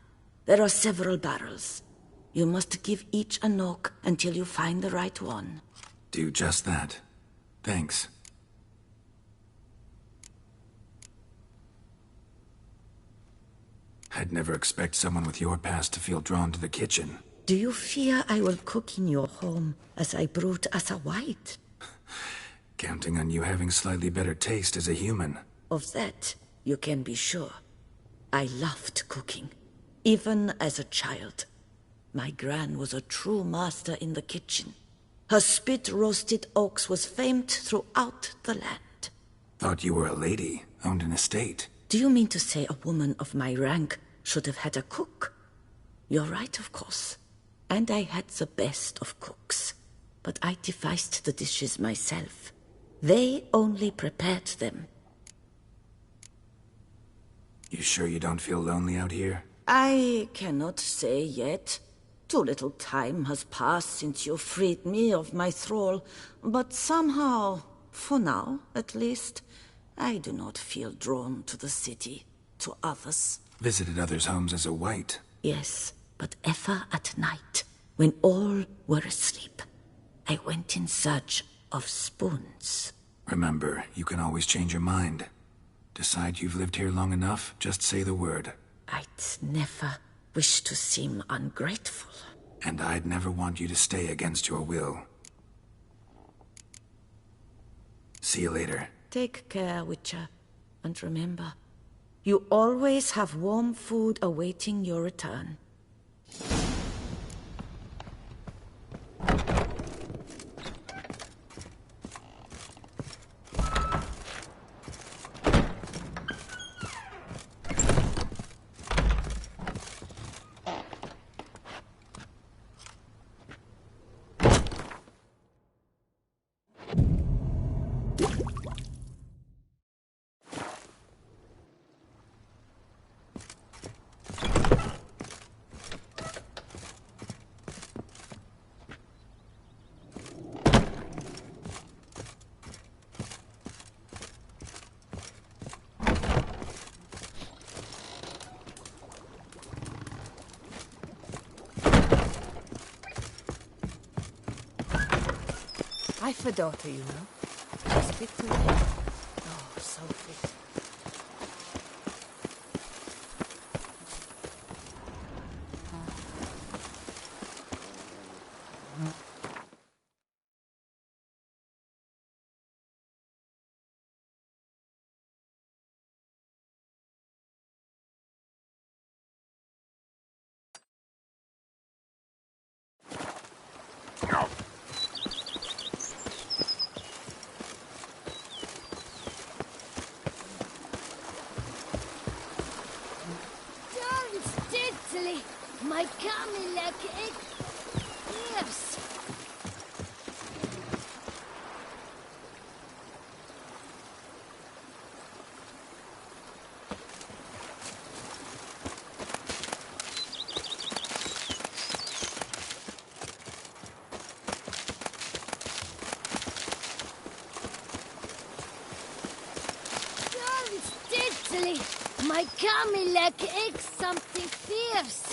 There are several barrels. You must give each a knock until you find the right one. Do just that. Thanks. I'd never expect someone with your past to feel drawn to the kitchen. Do you fear I will cook in your home as I brewed as a white? Counting on you having slightly better taste as a human. Of that, you can be sure. I loved cooking, even as a child. My gran was a true master in the kitchen. Her spit-roasted oaks was famed throughout the land. Thought you were a lady, owned an estate. Do you mean to say a woman of my rank should have had a cook? You're right, of course. And I had the best of cooks. But I devised the dishes myself. They only prepared them. You sure you don't feel lonely out here? I cannot say yet. Too little time has passed since you freed me of my thrall, but somehow, for now at least, I do not feel drawn to the city, to others. Visited others' homes as a white. Yes, but ever at night, when all were asleep, I went in search of spoons. Remember, you can always change your mind. Decide you've lived here long enough, just say the word. I'd never wish to seem ungrateful. And I'd never want you to stay against your will. See you later. Take care, Witcher. And remember, you always have warm food awaiting your return. I've a daughter, you know. She's fit to wed. Oh, so fit. My Camilla cake. Yes. Italy. My Camilla cake something fierce.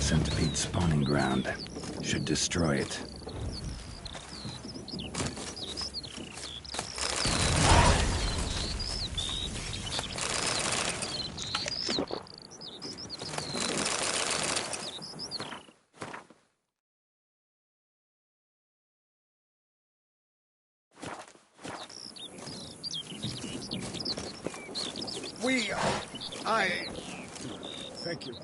Centipede spawning ground. Should destroy it. Thank you.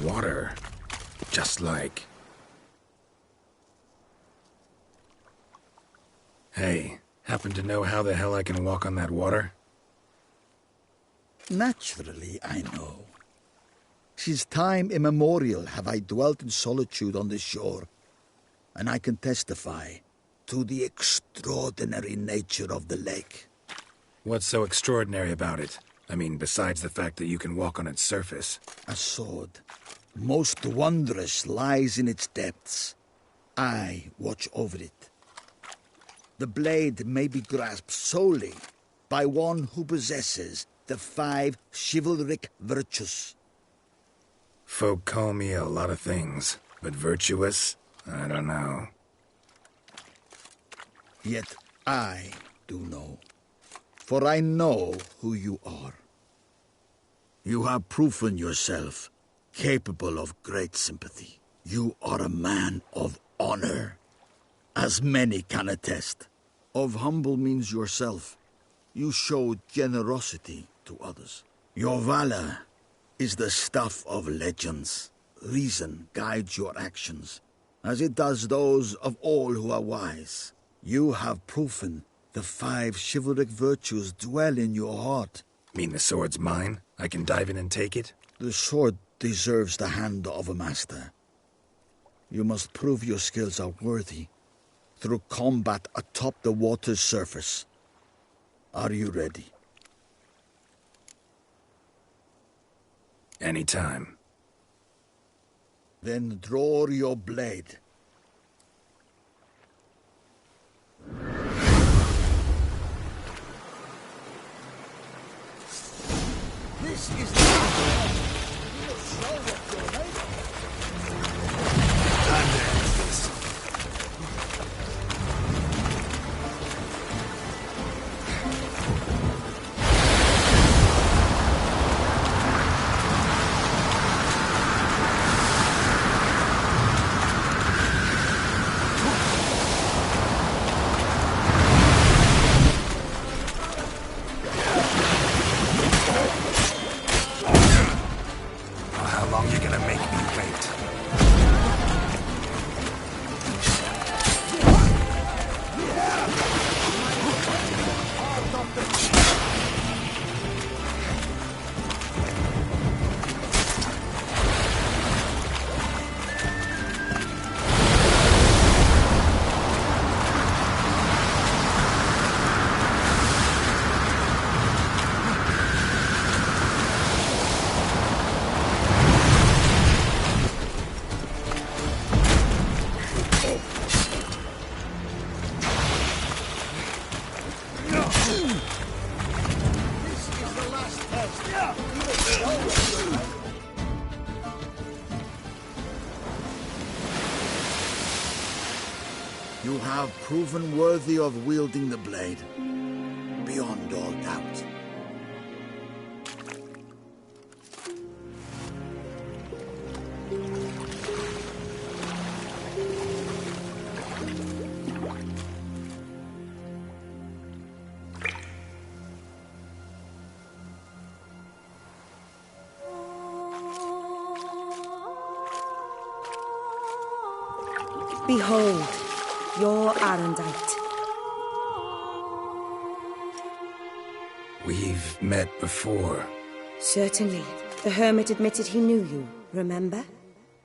water. Just like... Hey, happen to know how the hell I can walk on that water? Naturally, I know. Since time immemorial have I dwelt in solitude on this shore, and I can testify to the extraordinary nature of the lake. What's so extraordinary about it? I mean, besides the fact that you can walk on its surface. A sword, most wondrous, lies in its depths. I watch over it. The blade may be grasped solely by one who possesses the 5 chivalric virtues. Folk call me a lot of things, but virtuous? I don't know. Yet I do know, for I know who you are. You have proven yourself capable of great sympathy. You are a man of honor, as many can attest. Of humble means yourself. You show generosity to others. Your valor is the stuff of legends. Reason guides your actions, as it does those of all who are wise. You have proven the 5 chivalric virtues dwell in your heart. Mean the sword's mine? I can dive in and take it? The sword deserves the hand of a master. You must prove your skills are worthy through combat atop the water's surface. Are you ready? Anytime. Then draw your blade. This is the you will show what you're made of. And there it is. How long you gonna make me wait? You have proven worthy of wielding the blade, beyond all doubt. Behold, your Arendite. We've met before. Certainly. The hermit admitted he knew you, remember?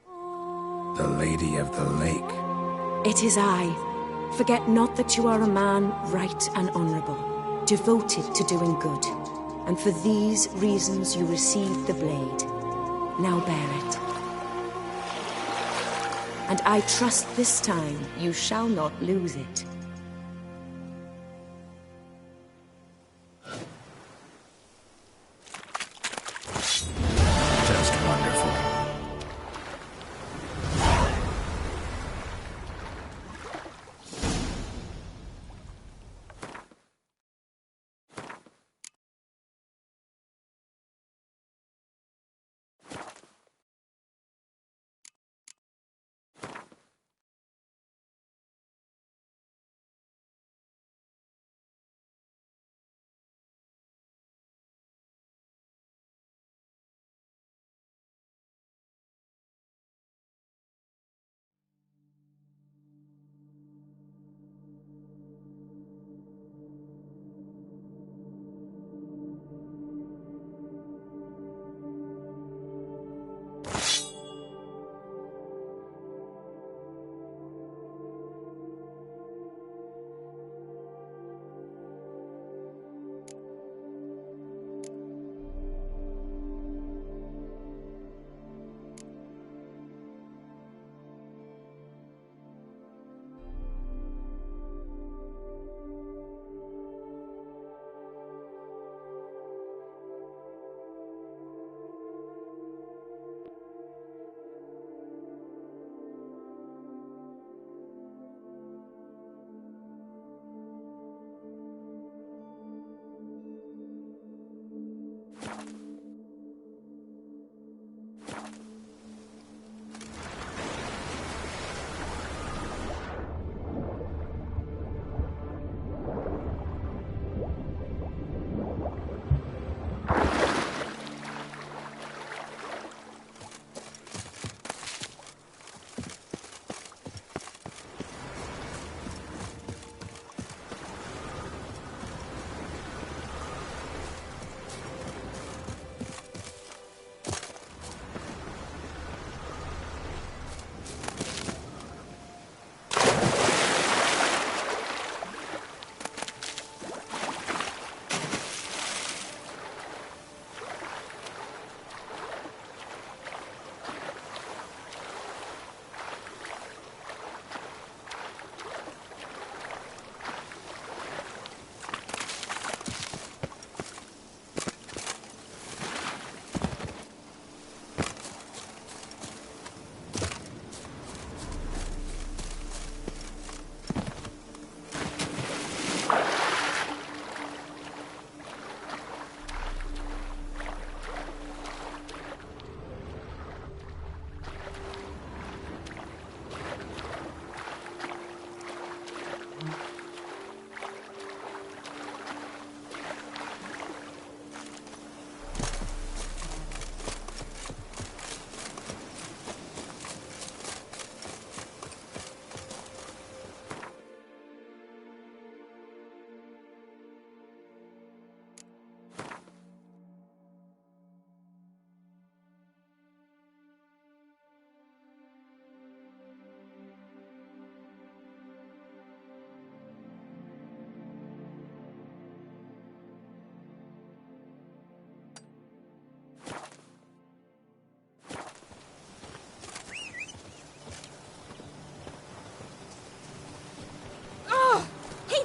The Lady of the Lake. It is I. Forget not that you are a man right and honourable, devoted to doing good. And for these reasons you received the blade. Now bear it. And I trust this time you shall not lose it.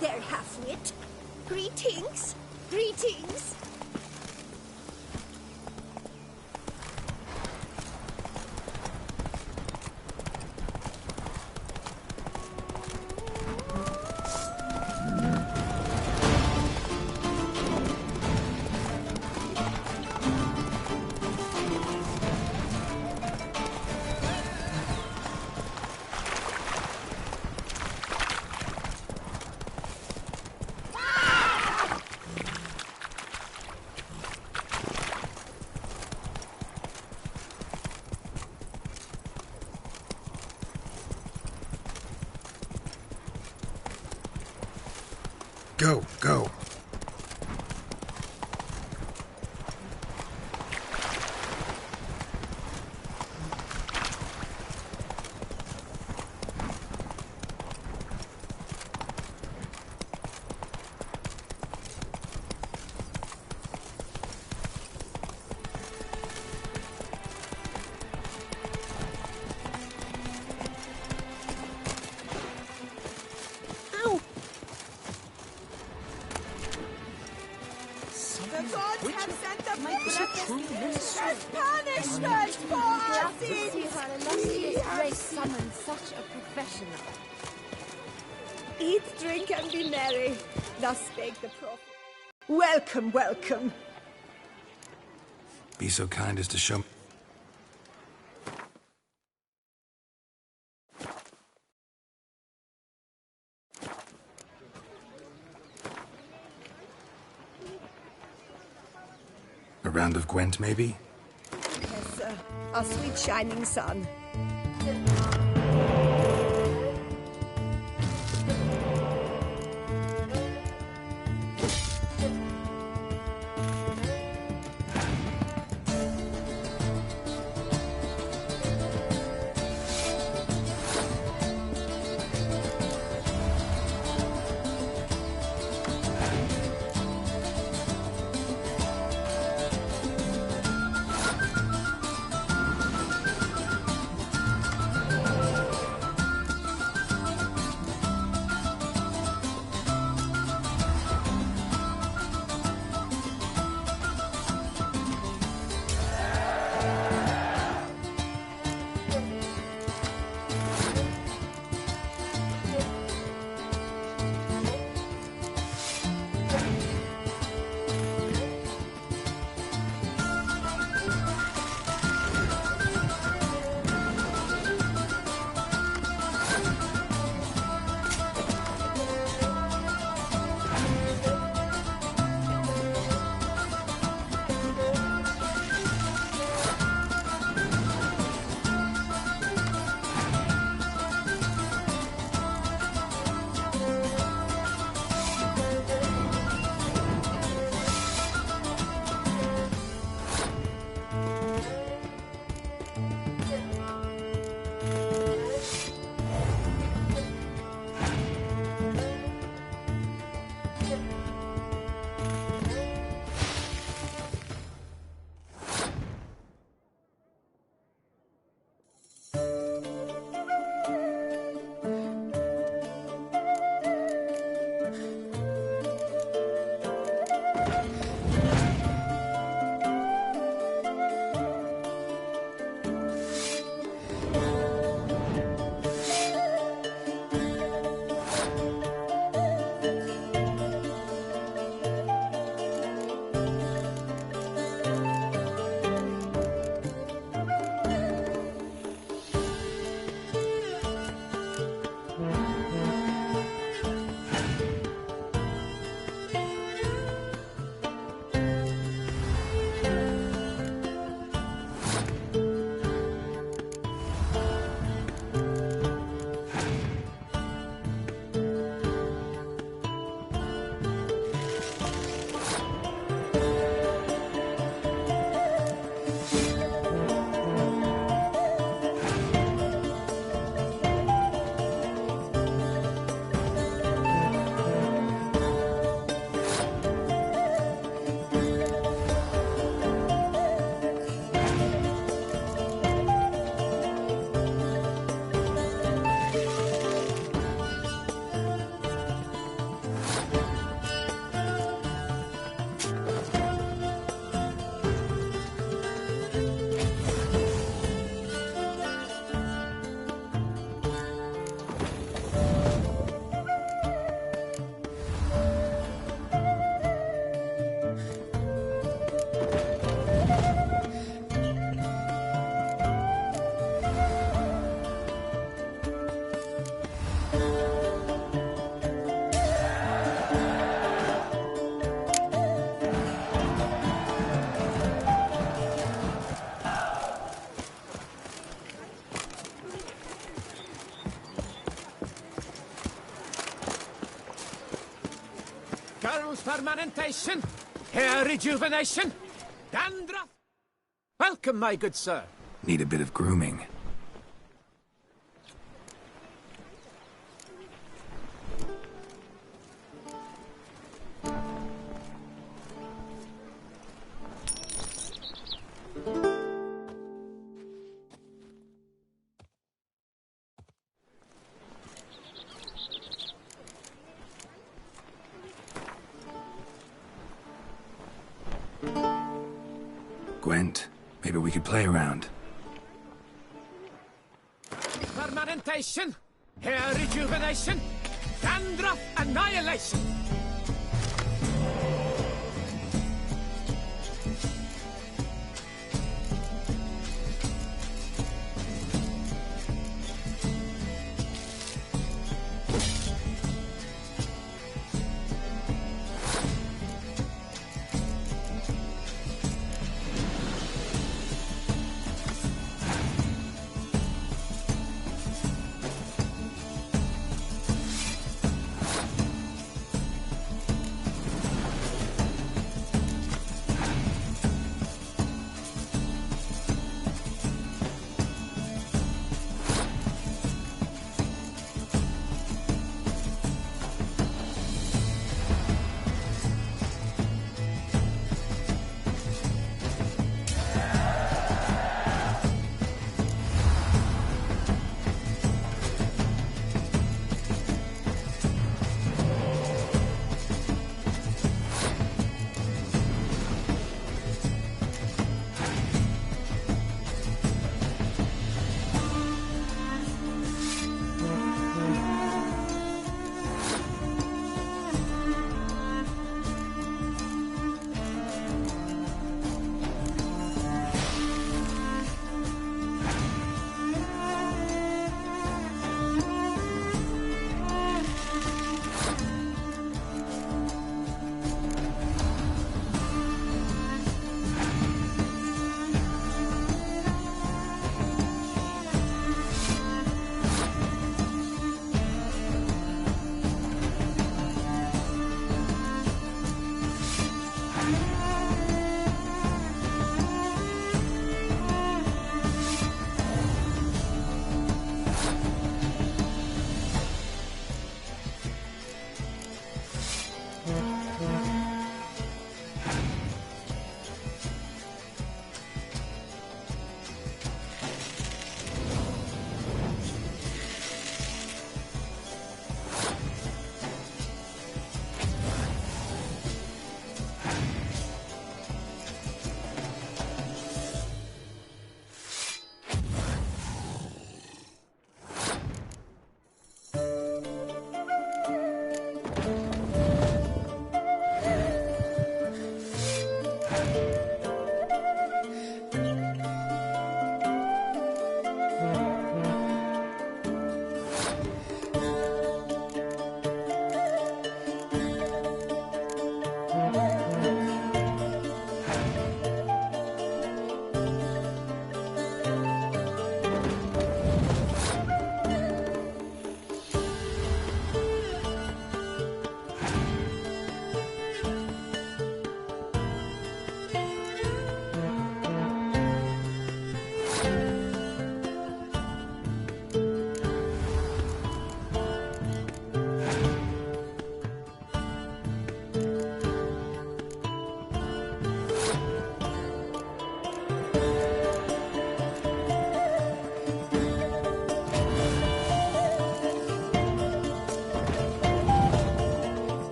There, half-wit. Greetings. Greetings. Go, go. Punishment for our sins! Grace summoned such a professional. Eat, drink, and be merry. Thus spake the prophet. Welcome, welcome. Be so kind as to show me. A round of Gwent, maybe? Yes, sir. Our sweet shining sun. Fermentation, hair rejuvenation, dandruff. Welcome, my good sir. Need a bit of grooming. Gwent, maybe we could play around. Fermentation, hair rejuvenation, dandruff annihilation.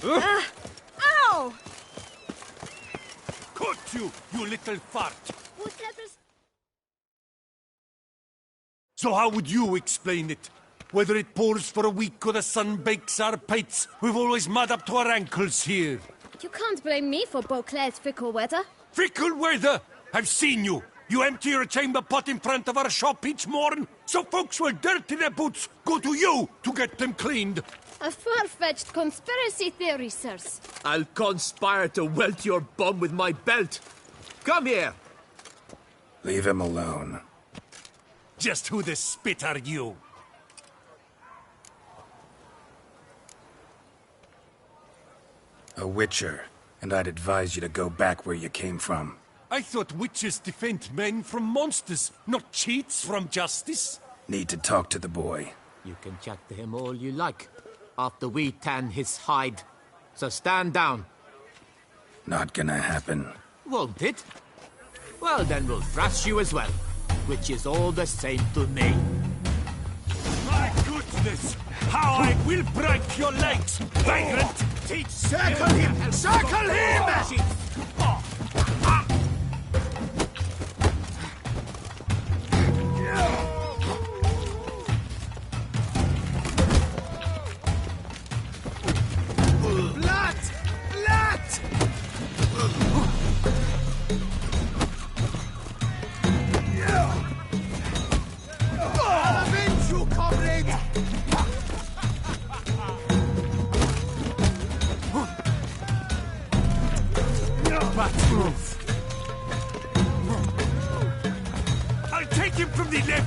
Ow! Caught you, you little fart! Who's helpers? So how would you explain it? Whether it pours for a week or the sun bakes our pates, we've always mud up to our ankles here. You can't blame me for Beauclair's fickle weather. Fickle weather? I've seen you. You empty your chamber pot in front of our shop each morn, so folks will dirty their boots go to you to get them cleaned. A far-fetched conspiracy theory, sirs. I'll conspire to welt your bum with my belt. Come here. Leave him alone. Just who the spit are you? A witcher, and I'd advise you to go back where you came from. I thought witches defend men from monsters, not cheats from justice. Need to talk to the boy. You can chat to him all you like, after we tan his hide. So stand down. Not gonna happen. Won't it? Well, then we'll thrash you as well, which is all the same to me. My goodness! How I will break your legs, vagrant! Teach Circle him! Circle him! I'll take him from the left!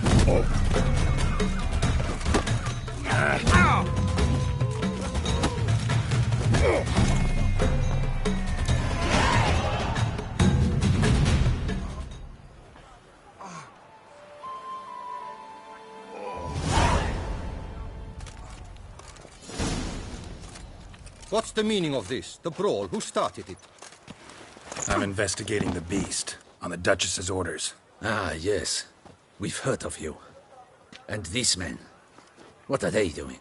What's the meaning of this? The brawl? Who started it? I'm investigating the beast, on the Duchess's orders. Ah, yes. We've heard of you. And these men, what are they doing?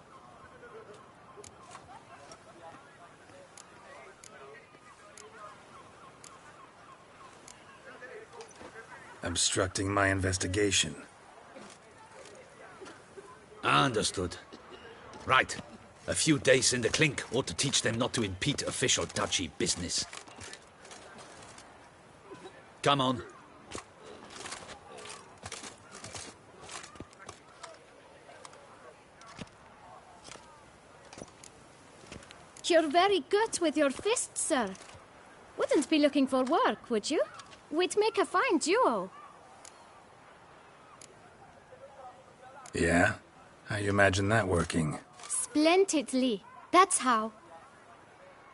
Obstructing my investigation. Understood. Right. A few days in the clink ought to teach them not to impede official duchy business. Come on. You're very good with your fists, sir. Wouldn't be looking for work, would you? We'd make a fine duo. Yeah? How you imagine that working? Splendidly. That's how.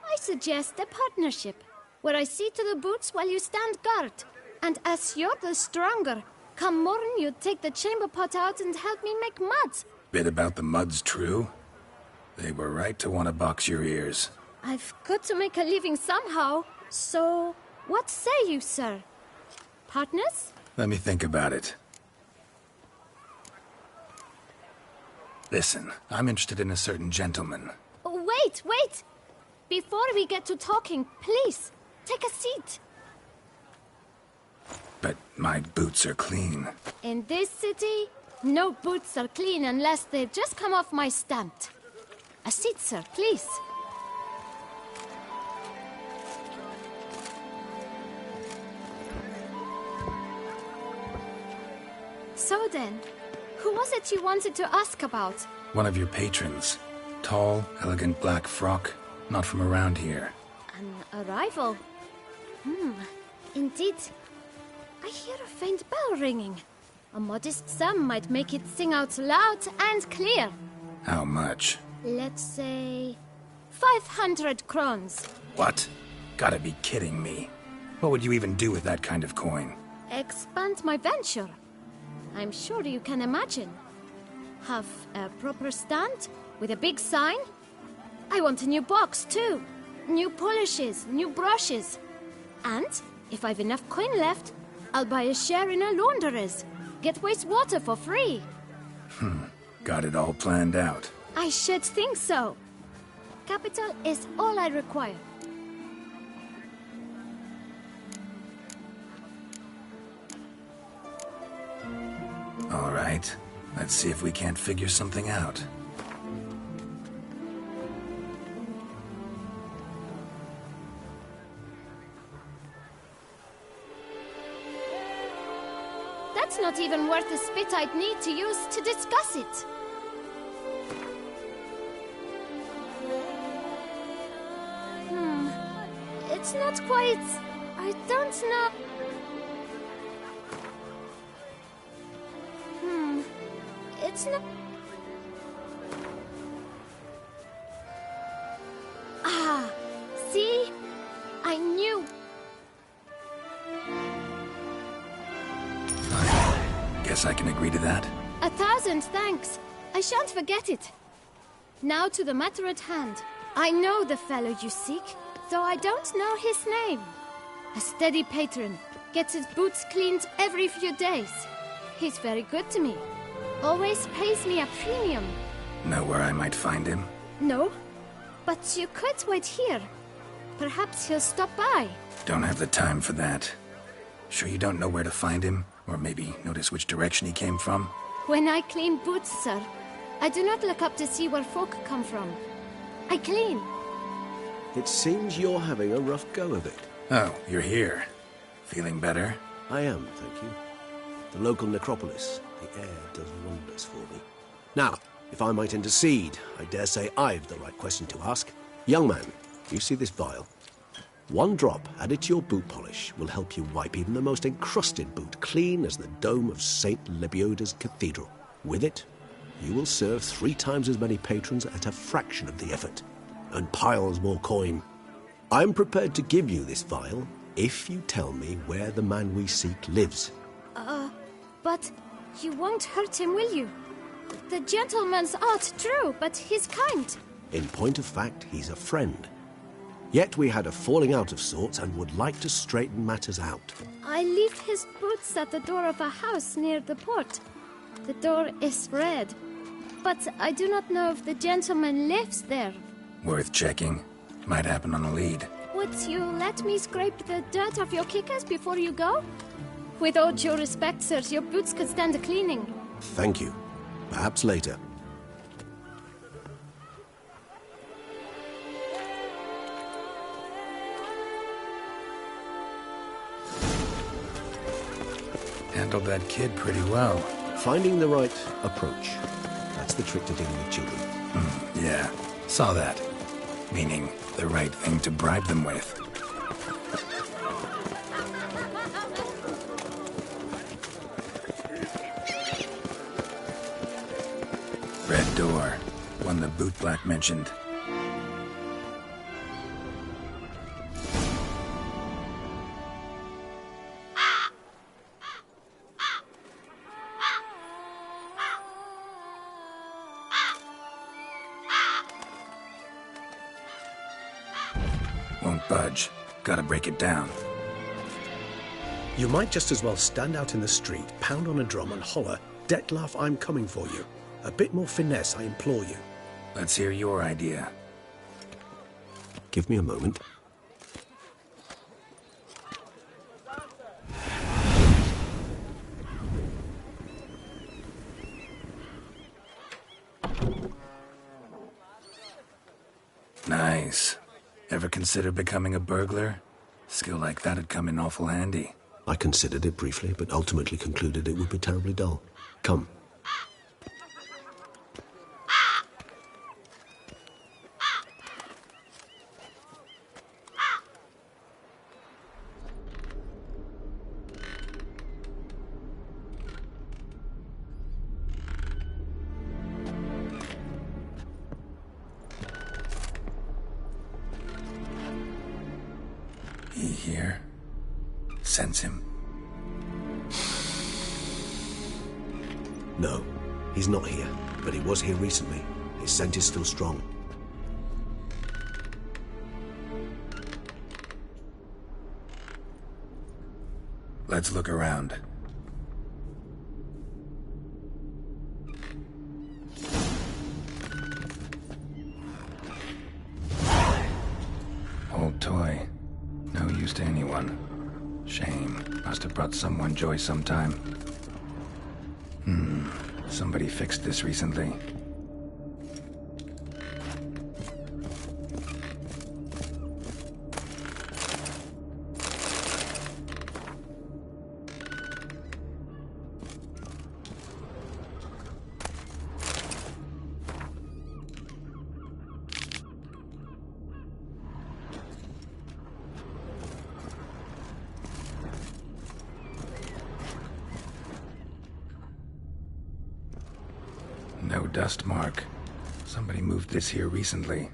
I suggest a partnership, where I see to the boots while you stand guard. And as you're the stronger, come morn you take the chamber pot out and help me make mud. Bit about the mud's true? They were right to want to box your ears. I've got to make a living somehow, so what say you, sir? Partners? Let me think about it. Listen, I'm interested in a certain gentleman. Wait, wait! Before we get to talking, please, take a seat. But my boots are clean. In this city, no boots are clean unless they've just come off my stand. A seat, sir, please. So then, who was it you wanted to ask about? One of your patrons. Tall, elegant black frock. Not from around here. An arrival? Indeed. I hear a faint bell ringing. A modest sum might make it sing out loud and clear. How much? Let's say 500 crowns. What? Gotta be kidding me. What would you even do with that kind of coin? Expand my venture. I'm sure you can imagine. Have a proper stand with a big sign. I want a new box too. New polishes, new brushes. And if I've enough coin left, I'll buy a share in a launderer's. Get wastewater for free. Got it all planned out. I should think so. Capital is all I require. All right. Let's see if we can't figure something out. That's not even worth the spit I'd need to use to discuss it. It's not quite... I don't know... It's not... Ah, see? I knew... Guess I can agree to that. 1,000 thanks. I shan't forget it. Now to the matter at hand. I know the fellow you seek, though I don't know his name. A steady patron, gets his boots cleaned every few days. He's very good to me. Always pays me a premium. Know where I might find him? No, but you could wait here. Perhaps he'll stop by. Don't have the time for that. Sure you don't know where to find him? Or maybe notice which direction he came from? When I clean boots, sir, I do not look up to see where folk come from. I clean. It seems you're having a rough go of it. Oh, you're here. Feeling better? I am, thank you. The local necropolis. The air does wonders for me. Now, if I might intercede, I dare say I've the right question to ask. Young man, you see this vial? One drop added to your boot polish will help you wipe even the most encrusted boot clean as the dome of St. Lebioda's Cathedral. With it, you will serve 3 times as many patrons at a fraction of the effort, and piles more coin. I'm prepared to give you this vial if you tell me where the man we seek lives. But you won't hurt him, will you? The gentleman's art, true, but he's kind. In point of fact, he's a friend. Yet we had a falling out of sorts and would like to straighten matters out. I leave his boots at the door of a house near the port. The door is red, but I do not know if the gentleman lives there. Worth checking. Might happen on a lead. Would you let me scrape the dirt off your kickers before you go? With all due respect, sirs, your boots could stand a cleaning. Thank you. Perhaps later. Handled that kid pretty well. Finding the right approach. That's the trick to dealing with children. Yeah, saw that. Meaning, the right thing to bribe them with. Red door. One the bootblack mentioned. Won't budge. Gotta break it down. You might just as well stand out in the street, pound on a drum and holler, "Dettlaff, I'm coming for you." A bit more finesse, I implore you. Let's hear your idea. Give me a moment. Nice. Ever consider becoming a burglar? Skill like that'd come in awful handy. I considered it briefly, but ultimately concluded it would be terribly dull. Come. He here? Sense him? No, he's not here, but he was here recently. His scent is still strong. Let's look around. Old toy. No use to anyone. Shame. Must have brought someone joy sometime. Somebody fixed this recently. No dust mark. Somebody moved this here recently.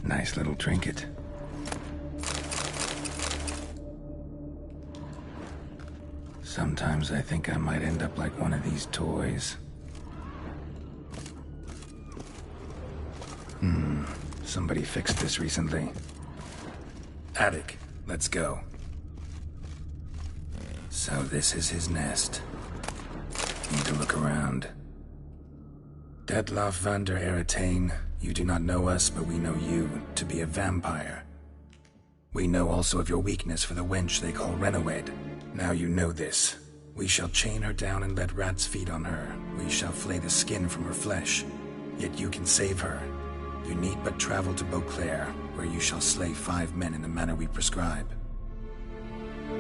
Nice little trinket. Sometimes I think I might end up like one of these toys. Somebody fixed this recently. Attic, let's go. So this is his nest. Need to look around. Detlaff van der Eretain, you do not know us, but we know you to be a vampire. We know also of your weakness for the wench they call Renawed. Now you know this. We shall chain her down and let rats feed on her. We shall flay the skin from her flesh. Yet you can save her. You need but travel to Beauclair, where you shall slay 5 men in the manner we prescribe.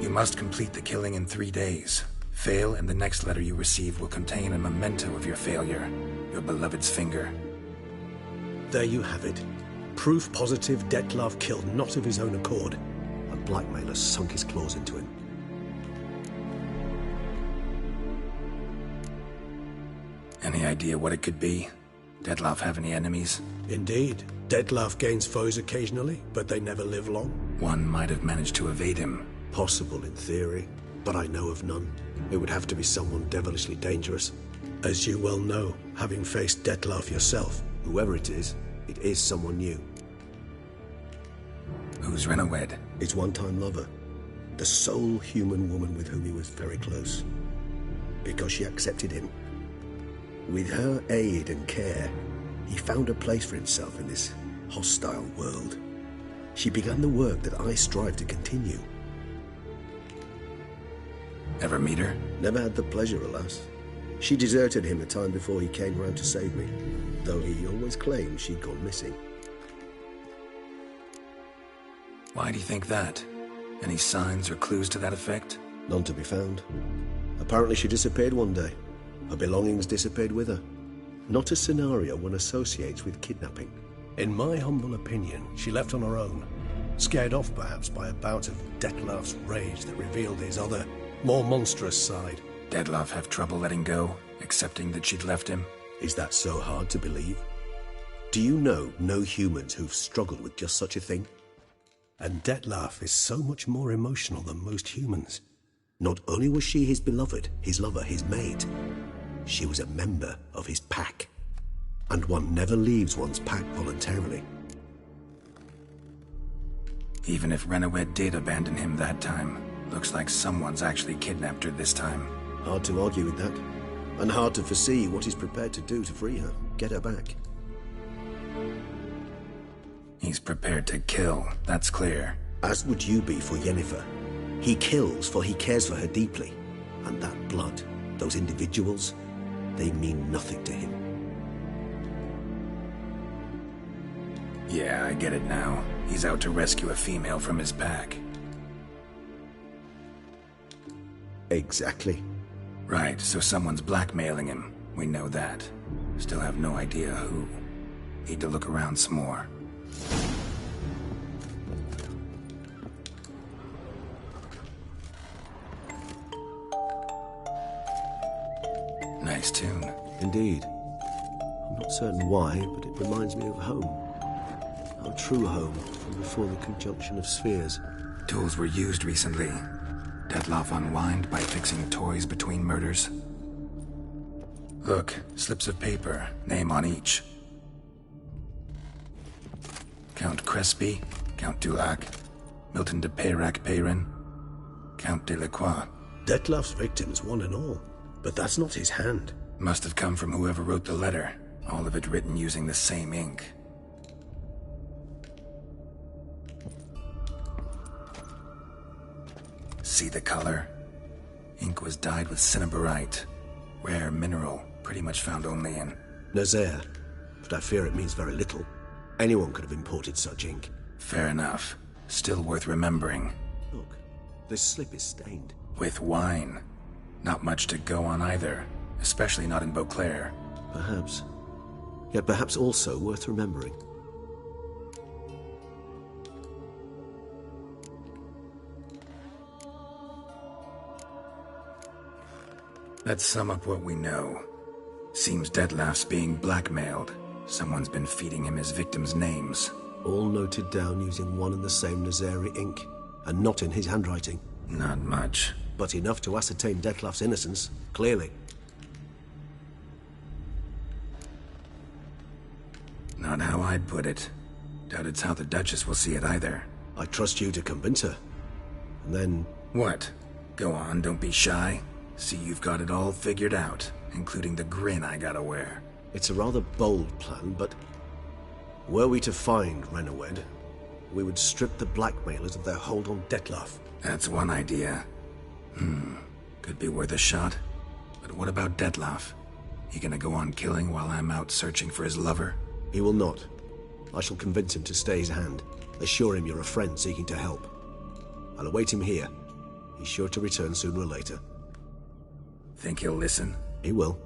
You must complete the killing in 3 days. Fail, and the next letter you receive will contain a memento of your failure. Your beloved's finger. There you have it. Proof positive Detlaff killed not of his own accord. A blackmailer sunk his claws into him. Any idea what it could be? Detlaff have any enemies? Indeed. Detlaff gains foes occasionally, but they never live long. One might have managed to evade him. Possible in theory, but I know of none. It would have to be someone devilishly dangerous. As you well know, having faced Detlaff yourself. Whoever it is someone new. Who's Renawed? His one-time lover. The sole human woman with whom he was very close. Because she accepted him. With her aid and care, he found a place for himself in this hostile world. She began the work that I strive to continue. Ever meet her? Never had the pleasure, alas. She deserted him a time before he came round to save me, though he always claimed she'd gone missing. Why do you think that? Any signs or clues to that effect? None to be found. Apparently she disappeared one day. Her belongings disappeared with her. Not a scenario one associates with kidnapping. In my humble opinion, she left on her own. Scared off perhaps by a bout of Detlaff's rage that revealed his other, more monstrous side. Detlaff have trouble letting go, accepting that she'd left him? Is that so hard to believe? Do you know no humans who've struggled with just such a thing? And Detlaff is so much more emotional than most humans. Not only was she his beloved, his lover, his mate, she was a member of his pack. And one never leaves one's pack voluntarily. Even if Renawed did abandon him that time, looks like someone's actually kidnapped her this time. Hard to argue with that. And hard to foresee what he's prepared to do to free her, get her back. He's prepared to kill, that's clear. As would you be for Yennefer. He kills for he cares for her deeply. And that blood, those individuals, they mean nothing to him. Yeah, I get it now. He's out to rescue a female from his pack. Exactly. Right, so someone's blackmailing him. We know that. Still have no idea who. Need to look around some more. Nice tune. Indeed. I'm not certain why, but it reminds me of home. Our true home from before the conjunction of spheres. Tools were used recently. Detlaff unwind by fixing toys between murders. Look, slips of paper, name on each. Count Crespi, Count Dulac, Milton de Peyrac Peyrin, Count de la Croix. Detlef's victims, one and all. But that's not his hand. Must have come from whoever wrote the letter. All of it written using the same ink. See the color? Ink was dyed with cinnabarite. Rare mineral, pretty much found only in Nazaire, but I fear it means very little. Anyone could have imported such ink. Fair enough. Still worth remembering. Look, this slip is stained. With wine. Not much to go on either, especially not in Beauclair. Perhaps. Yet perhaps also worth remembering. Let's sum up what we know. Seems Detlef's being blackmailed. Someone's been feeding him his victims' names. All noted down using one and the same Nazaire ink, and not in his handwriting. Not much. But enough to ascertain Detlef's innocence, clearly. Not how I'd put it. Doubt it's how the Duchess will see it either. I trust you to convince her. And then... What? Go on, don't be shy. See you've got it all figured out, including the grin I gotta wear. It's a rather bold plan, but... were we to find Renawed, we would strip the blackmailers of their hold on Detlef. That's one idea. Could be worth a shot. But what about Detlef? He gonna go on killing while I'm out searching for his lover? He will not. I shall convince him to stay his hand. Assure him you're a friend seeking to help. I'll await him here. He's sure to return sooner or later. Think he'll listen? He will.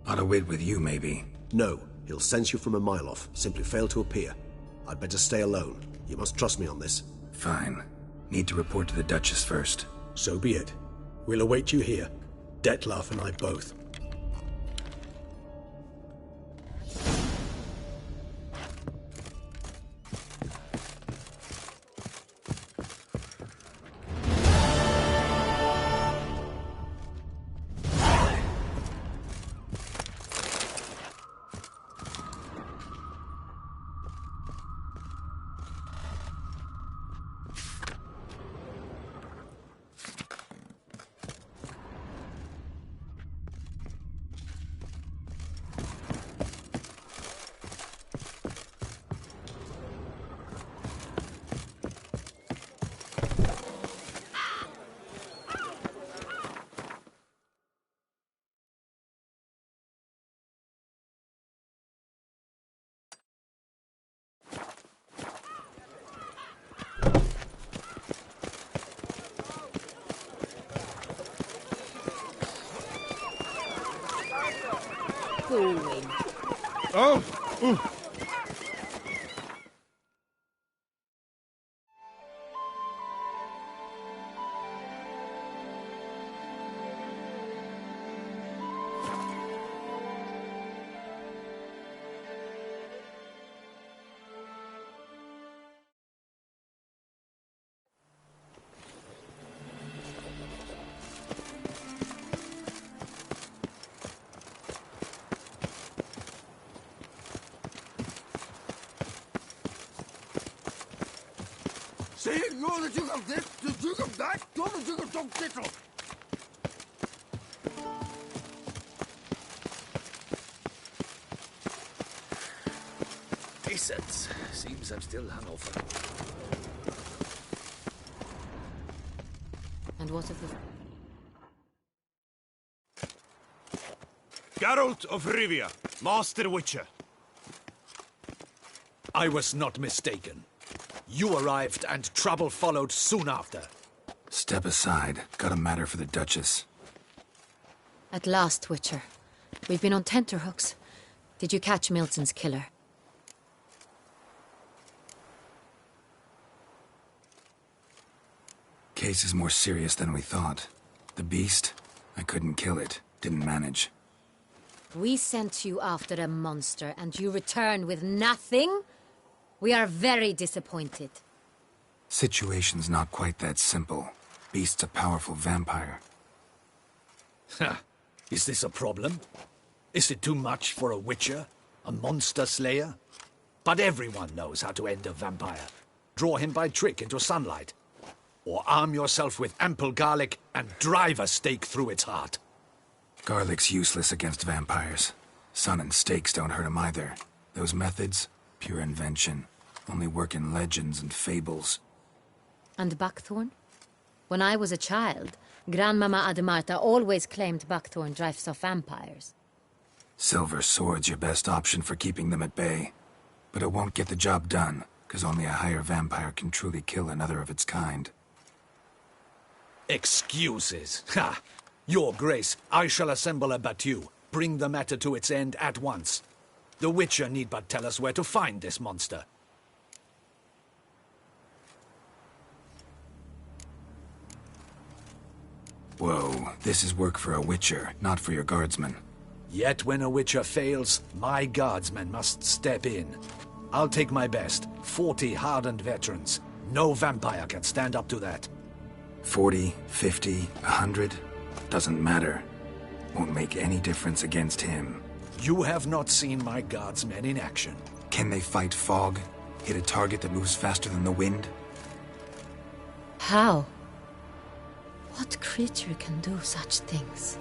Ought to wait with you, maybe. No, he'll sense you from a mile off. Simply fail to appear. I'd better stay alone. You must trust me on this. Fine. Need to report to the Duchess first. So be it. We'll await you here. Detlef and I both. Going. Oh! Ooh. Say it, you're the Duke of this, the Duke of that, you're the Duke of Tom Tittle. Decent. Seems I'm still hungover. And what of the... Geralt of Rivia, Master Witcher. I was not mistaken. You arrived and trouble followed soon after. Step aside. Got a matter for the Duchess. At last, Witcher. We've been on tenterhooks. Did you catch Milton's killer? Case is more serious than we thought. The beast? I couldn't kill it. Didn't manage. We sent you after a monster, and you return with nothing? We are very disappointed. Situation's not quite that simple. Beast's a powerful vampire. Ha! Is this a problem? Is it too much for a witcher? A monster slayer? But everyone knows how to end a vampire. draw him by trick into sunlight. Or arm yourself with ample garlic and drive a stake through its heart. Garlic's useless against vampires. Sun and stakes don't hurt him either. Those methods, pure invention. Only work in legends and fables. And buckthorn? When I was a child, Grandmama Ademarta always claimed buckthorn drives off vampires. Silver sword's your best option for keeping them at bay. But it won't get the job done, because only a higher vampire can truly kill another of its kind. Excuses. Ha! Your Grace, I shall assemble a battue. Bring the matter to its end at once. The Witcher need but tell us where to find this monster. Whoa, this is work for a Witcher, not for your guardsmen. Yet when a Witcher fails, my guardsmen must step in. I'll take my best, 40 hardened veterans. No vampire can stand up to that. 40, 50, 100? Doesn't matter. Won't make any difference against him. You have not seen my guardsmen in action. Can they fight fog? Hit a target that moves faster than the wind? How? What creature can do such things?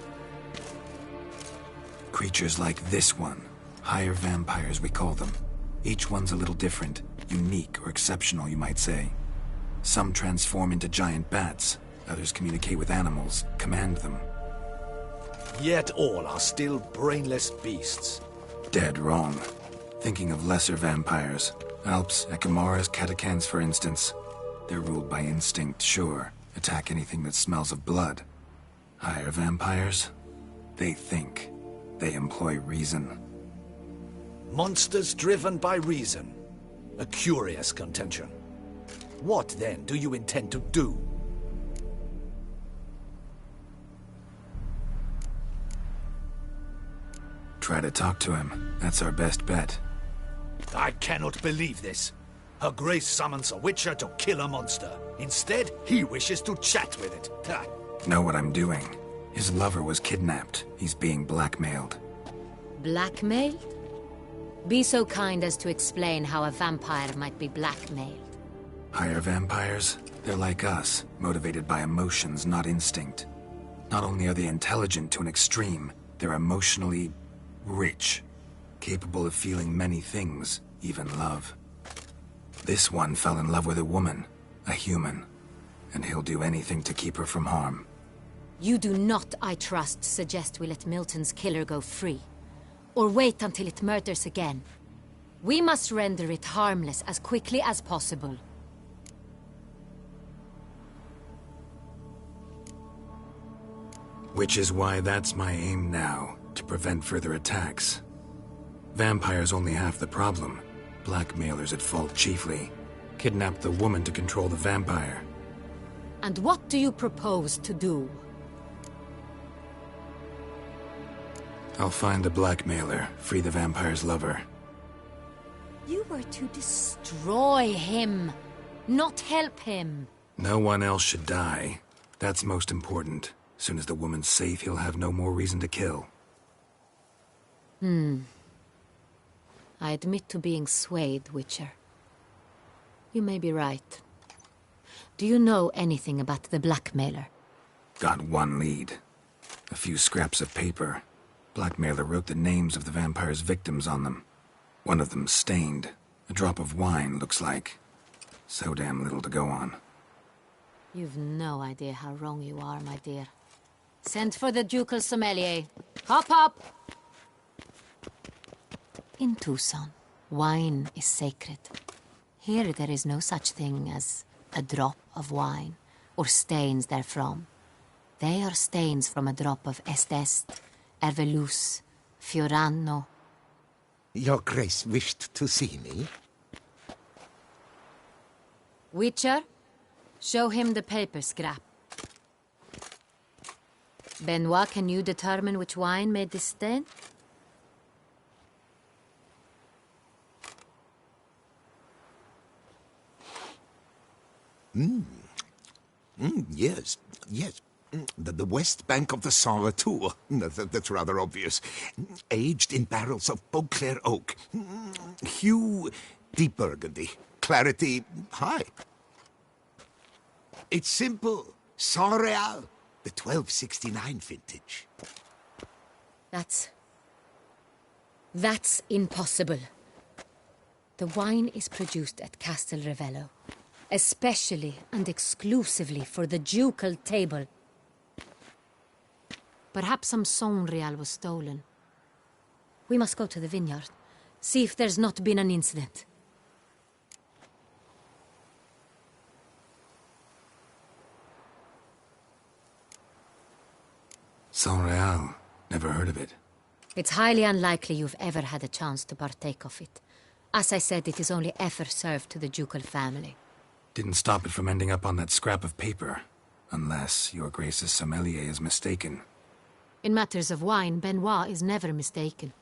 Creatures like this one. Higher vampires, we call them. Each one's a little different. Unique or exceptional, you might say. Some transform into giant bats. Others communicate with animals, command them. Yet all are still brainless beasts. Dead wrong. Thinking of lesser vampires. Alps, Ekamaras, Catacans, for instance. They're ruled by instinct, sure. Attack anything that smells of blood. Higher vampires? They think. They employ reason. Monsters driven by reason. A curious contention. What, then, do you intend to do? Try to talk to him. That's our best bet. I cannot believe this. Her Grace summons a Witcher to kill a monster. Instead, he wishes to chat with it. Ha. Know what I'm doing. His lover was kidnapped. He's being blackmailed. Blackmailed? Be so kind as to explain how a vampire might be blackmailed. Higher vampires? They're like us, motivated by emotions, not instinct. Not only are they intelligent to an extreme, they're emotionally rich, capable of feeling many things, even love. This one fell in love with a woman, a human, and he'll do anything to keep her from harm. You do not, I trust, suggest we let Milton's killer go free, or wait until it murders again. We must render it harmless as quickly as possible. Which is why that's my aim now, to prevent further attacks. Vampires only half the problem. Blackmailers at fault chiefly. Kidnapped the woman to control the vampire. And what do you propose to do? I'll find the blackmailer, free the vampire's lover. You were to destroy him, not help him. No one else should die. That's most important. Soon as the woman's safe, he'll have no more reason to kill. I admit to being swayed, Witcher. You may be right. Do you know anything about the blackmailer? Got one lead. A few scraps of paper. Blackmailer wrote the names of the vampire's victims on them. One of them stained. A drop of wine, looks like. So damn little to go on. You've no idea how wrong you are, my dear. Send for the ducal sommelier. Hop, hop! In Tucson, wine is sacred. Here there is no such thing as a drop of wine, or stains therefrom. They are stains from a drop of Estest, Ervelus, Fiorano. Your Grace wished to see me? Witcher, show him the paper scrap. Benoit, can you determine which wine made this stain? Yes, yes. The west bank of the Saar too. That's rather obvious. Aged in barrels of Beauclair oak. Hue deep burgundy. clarity, hi. It's simple. Saint Real, the 1269 vintage. That's impossible. The wine is produced at Castel Ravello, especially and exclusively for the ducal table. Perhaps some Saint Real was stolen. We must go to the vineyard, see if there's not been an incident. Saint Real. Never heard of it. It's highly unlikely you've ever had a chance to partake of it. As I said, it is only ever served to the ducal family. Didn't stop it from ending up on that scrap of paper. Unless your Grace's sommelier is mistaken. In matters of wine, Benoit is never mistaken.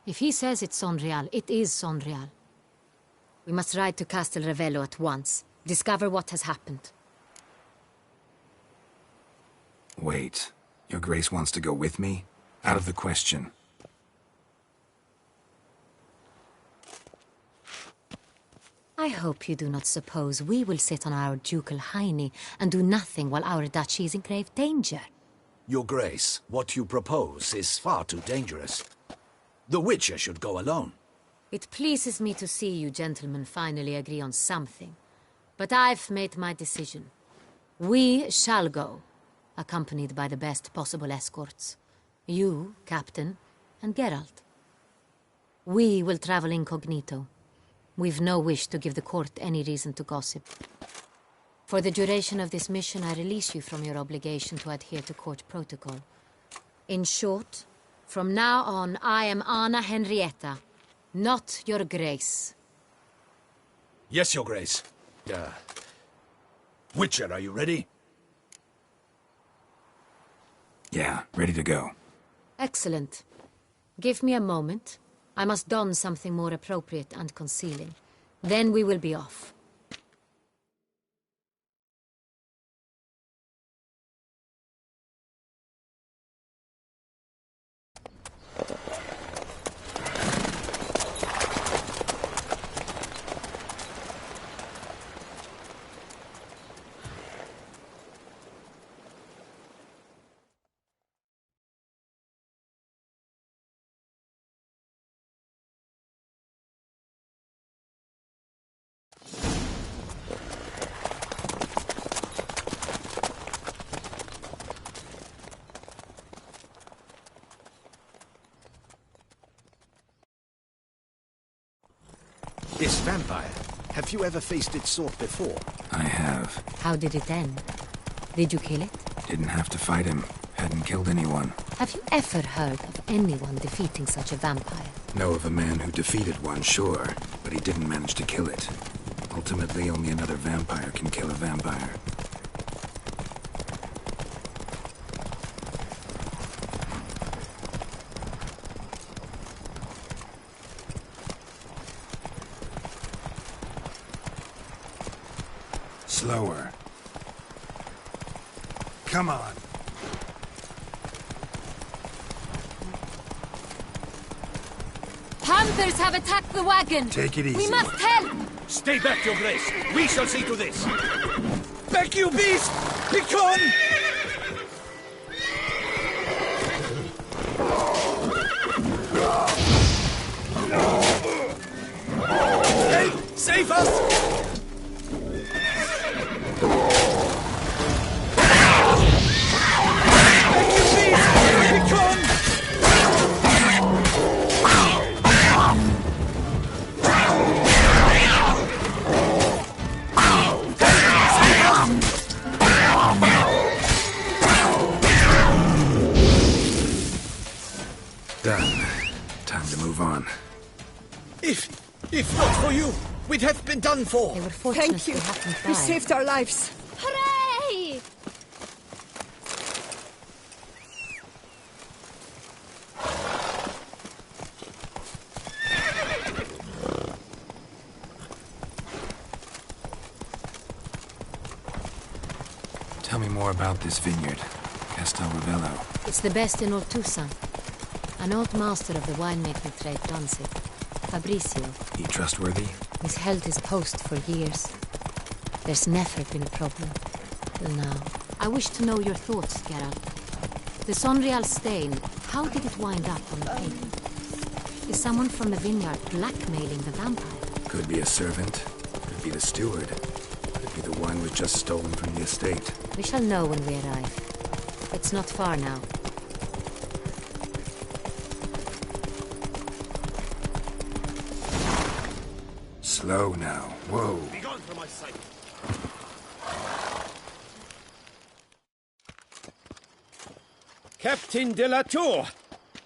If he says it's Saint Real, it is Saint Real. We must ride to Castel Ravello at once. Discover what has happened. Wait. Your Grace wants to go with me? Out of the question. I hope you do not suppose we will sit on our ducal hiney and do nothing while our duchy is in grave danger. Your Grace, what you propose is far too dangerous. The Witcher should go alone. It pleases me to see you gentlemen finally agree on something. But I've made my decision. We shall go, accompanied by the best possible escorts. You, Captain, and Geralt. We will travel incognito. We've no wish to give the court any reason to gossip. For the duration of this mission, I release you from your obligation to adhere to court protocol. In short, from now on, I am Anna Henrietta, not your Grace. Yes, Your Grace. Witcher, are you ready? Yeah, ready to go. Excellent. Give me a moment. I must don something more appropriate and concealing. Then we will be off. This vampire, have you ever faced its sort before? I have. How did it end? Did you kill it? Didn't have to fight him. Hadn't killed anyone. Have you ever heard of anyone defeating such a vampire? Know of a man who defeated one, sure, but he didn't manage to kill it. Ultimately, only another vampire can kill a vampire. Slower. Come on. Panthers have attacked the wagon! Take it easy. We must help! Stay back, Your Grace. We shall see to this. Back, you beast! Begone! Hey, save us! Done. Time to move on. If not for you, we'd have been done for. They were fortunate Thank you. they hadn't You died. saved our lives. Hooray! Tell me more about this vineyard. Castel Ravello. It's the best in all Toussaint. An old master of the winemaking trade runs it. Fabrizio. He trustworthy? He's held his post for years. There's never been a problem. Till now. I wish to know your thoughts, Geralt. The Sonreal stain, how did it wind up on the paper? Is someone from the vineyard blackmailing the vampire? Could be a servant. Could be the steward. Could be the wine was just stolen from the estate. We shall know when we arrive. It's not far now. Slow now. Whoa. Be gone from my sight. Captain de la Tour,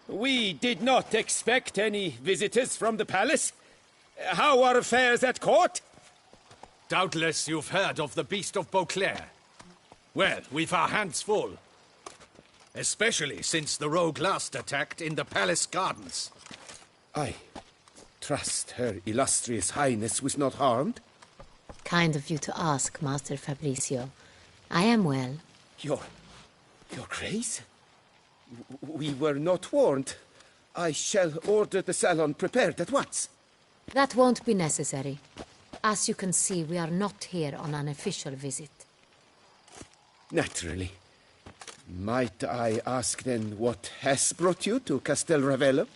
we did not expect any visitors from the palace. How are affairs at court? Doubtless you've heard of the Beast of Beauclair. Well, we've our hands full. Especially since the rogue last attacked in the palace gardens. I trust Her Illustrious Highness was not harmed? Kind of you to ask, Master Fabrizio. I am well. Your Grace? We were not warned. I shall order the salon prepared at once. That won't be necessary. As you can see, we are not here on an official visit. Naturally. Might I ask then what has brought you to Castel Ravello?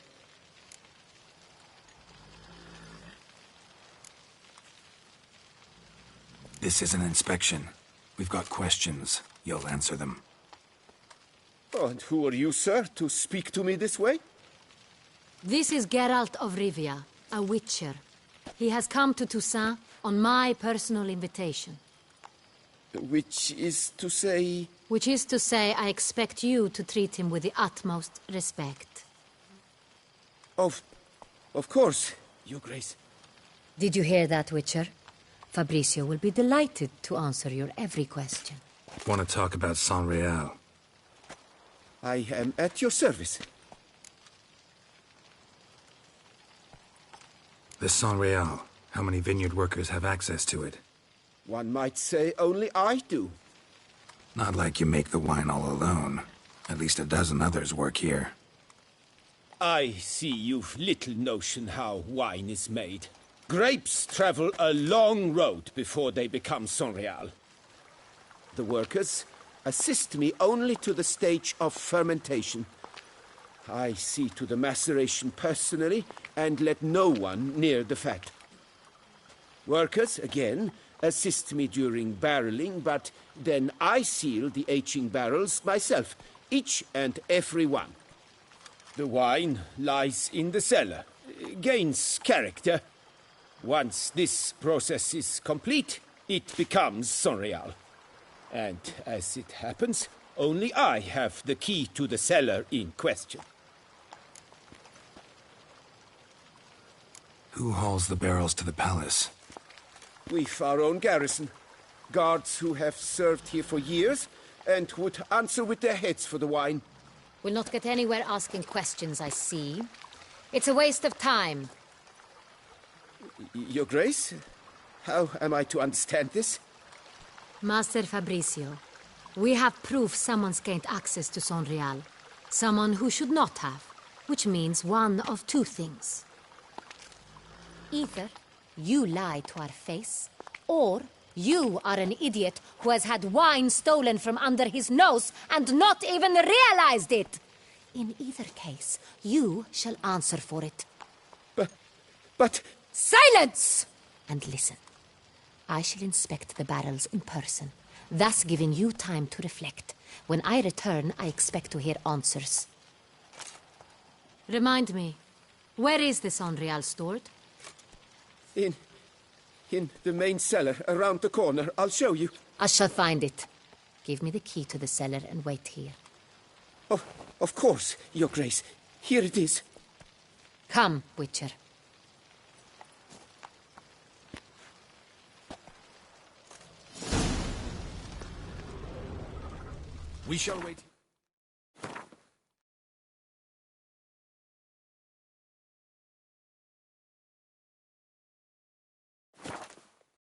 This is an inspection. We've got questions. You'll answer them. Oh, and who are you, sir, to speak to me this way? This is Geralt of Rivia, a witcher. He has come to Toussaint on my personal invitation. Which is to say... Which is to say, I expect you to treat him with the utmost respect. Of course, Your Grace. Did you hear that, Witcher? Fabrizio will be delighted to answer your every question. Want to talk about Sonreal? I am at your service. The Sonreal. How many vineyard workers have access to it? One might say only I do. Not like you make the wine all alone. At least a dozen others work here. I see you've little notion how wine is made. Grapes travel a long road before they become Sonreal. The workers assist me only to the stage of fermentation. I see to the maceration personally and let no one near the fat. Workers, again, assist me during barreling, but then I seal the aging barrels myself, each and every one. The wine lies in the cellar, gains character. Once this process is complete, it becomes Sonreal. And as it happens, only I have the key to the cellar in question. Who hauls the barrels to the palace? We've our own garrison. Guards who have served here for years and would answer with their heads for the wine. We'll not get anywhere asking questions, I see. It's a waste of time. Your Grace? How am I to understand this? Master Fabrizio, we have proof someone's gained access to Sonreal. Someone who should not have, which means one of two things. Either you lie to our face, or you are an idiot who has had wine stolen from under his nose and not even realized it. In either case, you shall answer for it. But... Silence! And listen. I shall inspect the barrels in person, thus giving you time to reflect. When I return, I expect to hear answers. Remind me, where is the Sonreal stored? In the main cellar, around the corner. I'll show you. I shall find it. Give me the key to the cellar and wait here. Oh, of course, Your Grace. Here it is. Come, Witcher. We shall wait.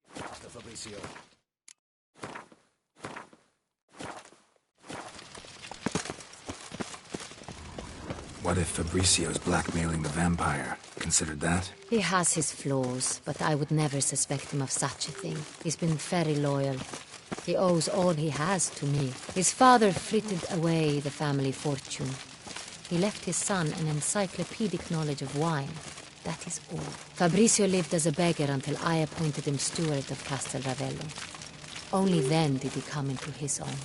Mr. Fabrizio. What if Fabricio's blackmailing the vampire? Considered that? He has his flaws, but I would never suspect him of such a thing. He's been very loyal. He owes all he has to me. His father frittered away the family fortune. He left his son an encyclopedic knowledge of wine. That is all. Fabricio lived as a beggar until I appointed him steward of Castel Ravello. Only then did he come into his own.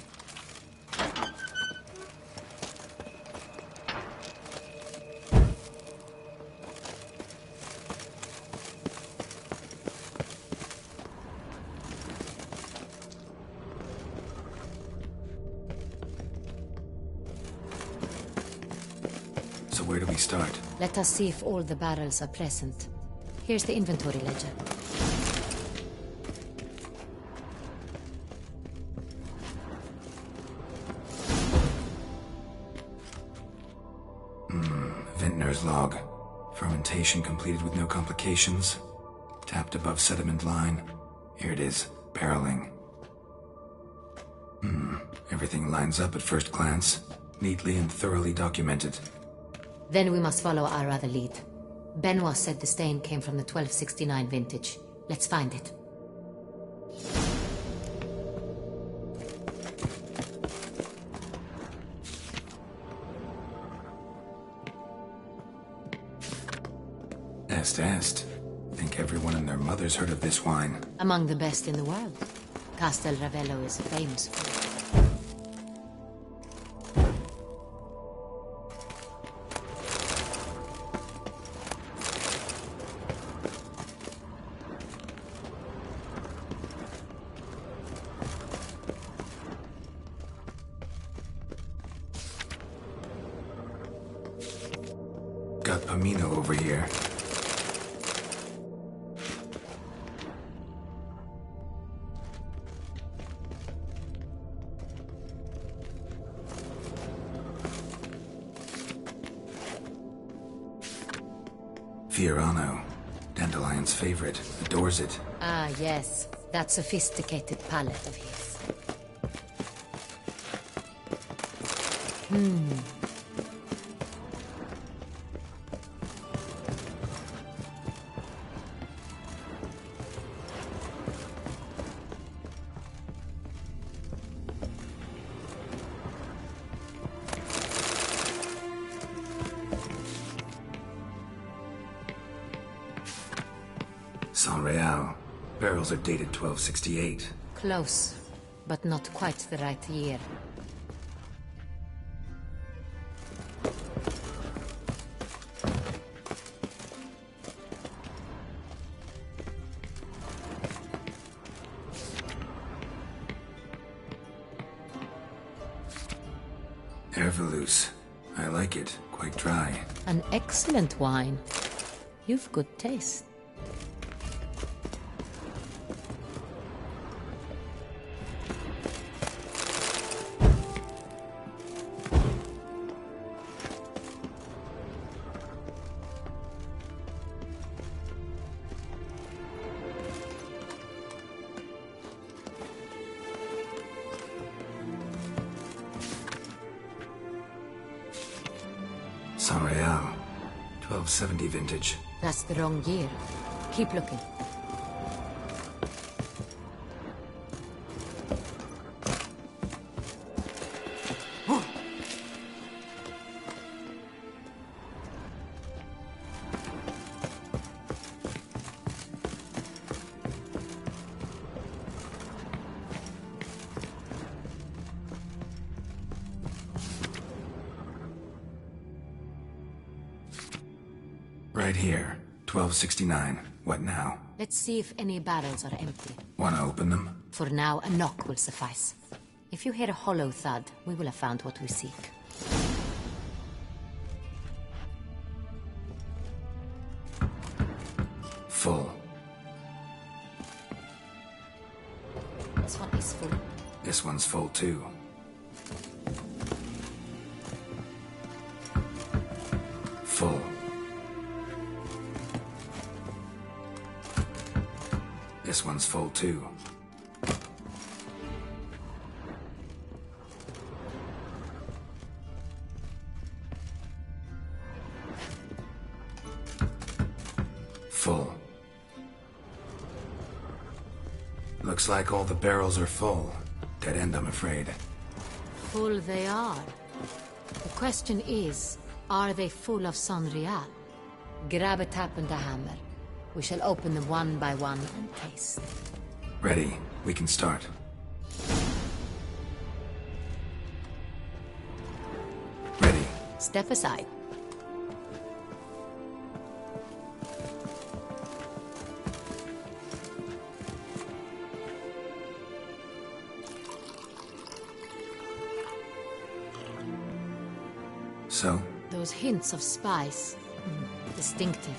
So where do we start? Let us see if all the barrels are present. Here's the inventory ledger. Vintner's log. Fermentation completed with no complications. Tapped above sediment line. Here it is. Barreling. Everything lines up at first glance. Neatly and thoroughly documented. Then we must follow our other lead. Benoit said the stain came from the 1269 vintage. Let's find it. Est. Think everyone and their mother's heard of this wine. Among the best in the world. Castel Ravello is famous for it. Got Pomino over here. Fiorano, Dandelion's favorite, adores it. Ah, yes. That sophisticated palate of his. San Real. Barrels are dated 1268. Close, but not quite the right year. Hervelous. I like it. Quite dry. An excellent wine. You've good taste. San Real. 1270 vintage. That's the wrong year. Keep looking. Right here. 1269. What now? Let's see if any barrels are empty. Wanna open them? For now, a knock will suffice. If you hear a hollow thud, we will have found what we seek. Full. This one is full. This one's full too. Full. This one's full too. Full. Looks like all the barrels are full. Dead end, I'm afraid. Full they are. The question is, are they full of Sonreal? Grab a tap and a hammer. We shall open them one by one and taste. Ready. We can start. Ready. Step aside. So? Those hints of spice. Distinctive.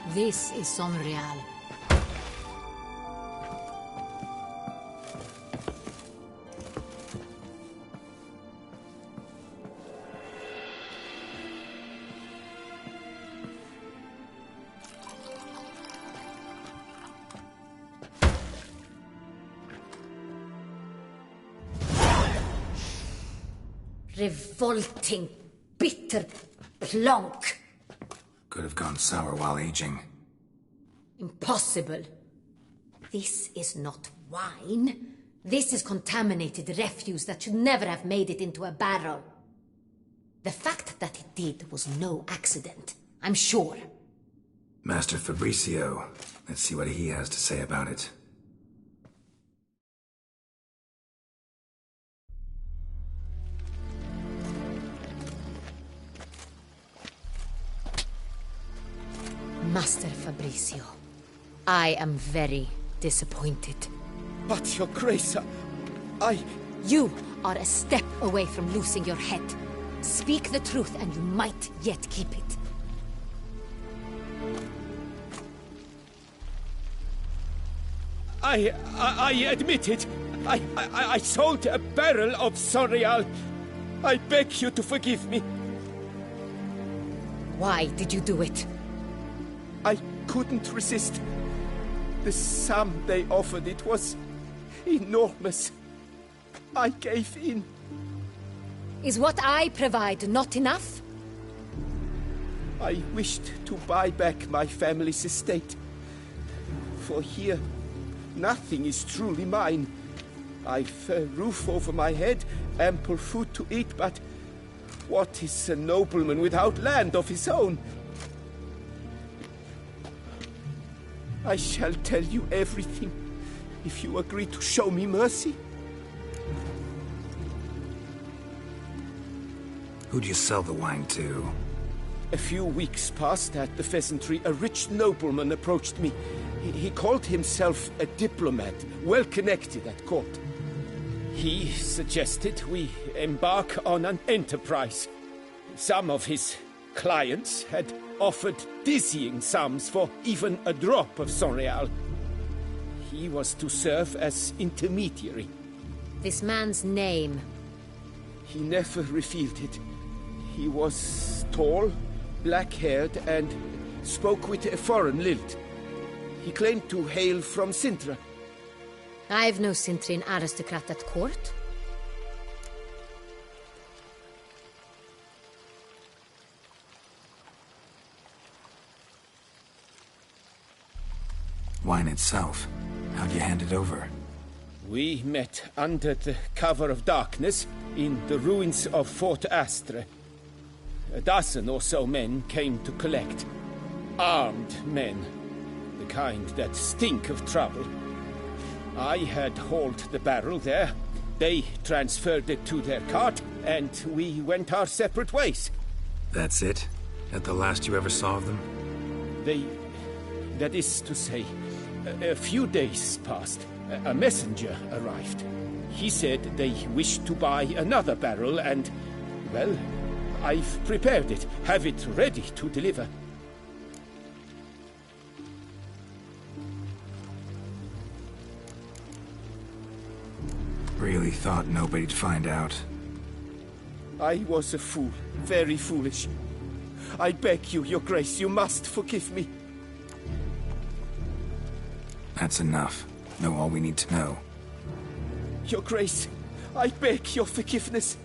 This is Sonreal. Revolting, bitter plonk. Could have gone sour while aging. Impossible. This is not wine. This is contaminated refuse that should never have made it into a barrel. The fact that it did was no accident, I'm sure. Master Fabricio. Let's see what he has to say about it. Master Fabricio, I am very disappointed. But, Your Grace, I... You are a step away from losing your head. Speak the truth and you might yet keep it. I admit it. I sold a barrel of Sonreal. I beg you to forgive me. Why did you do it? I couldn't resist. The sum they offered, it was enormous. I gave in. Is what I provide not enough? I wished to buy back my family's estate. For here, nothing is truly mine. I've a roof over my head, ample food to eat, but what is a nobleman without land of his own? I shall tell you everything, if you agree to show me mercy. Who'd you sell the wine to? A few weeks past at the pheasantry, a rich nobleman approached me. He called himself a diplomat, well connected at court. He suggested we embark on an enterprise. Some of his clients had offered dizzying sums for even a drop of Sonreal. He was to serve as intermediary. This man's name? He never revealed it. He was tall, black-haired, and spoke with a foreign lilt. He claimed to hail from Sintra. I've no Sintrin aristocrat at court. Wine itself. How'd you hand it over? We met under the cover of darkness in the ruins of Fort Astre. A dozen or so men came to collect. Armed men. The kind that stink of trouble. I had hauled the barrel there. They transferred it to their cart, and we went our separate ways. That's it? That the last you ever saw of them? That is to say, a few days passed. A messenger arrived. He said they wished to buy another barrel and, well, I've prepared it, have it ready to deliver. Really thought nobody'd find out. I was a fool, very foolish. I beg you, Your Grace, you must forgive me. That's enough. Know all we need to know. Your Grace, I beg your forgiveness.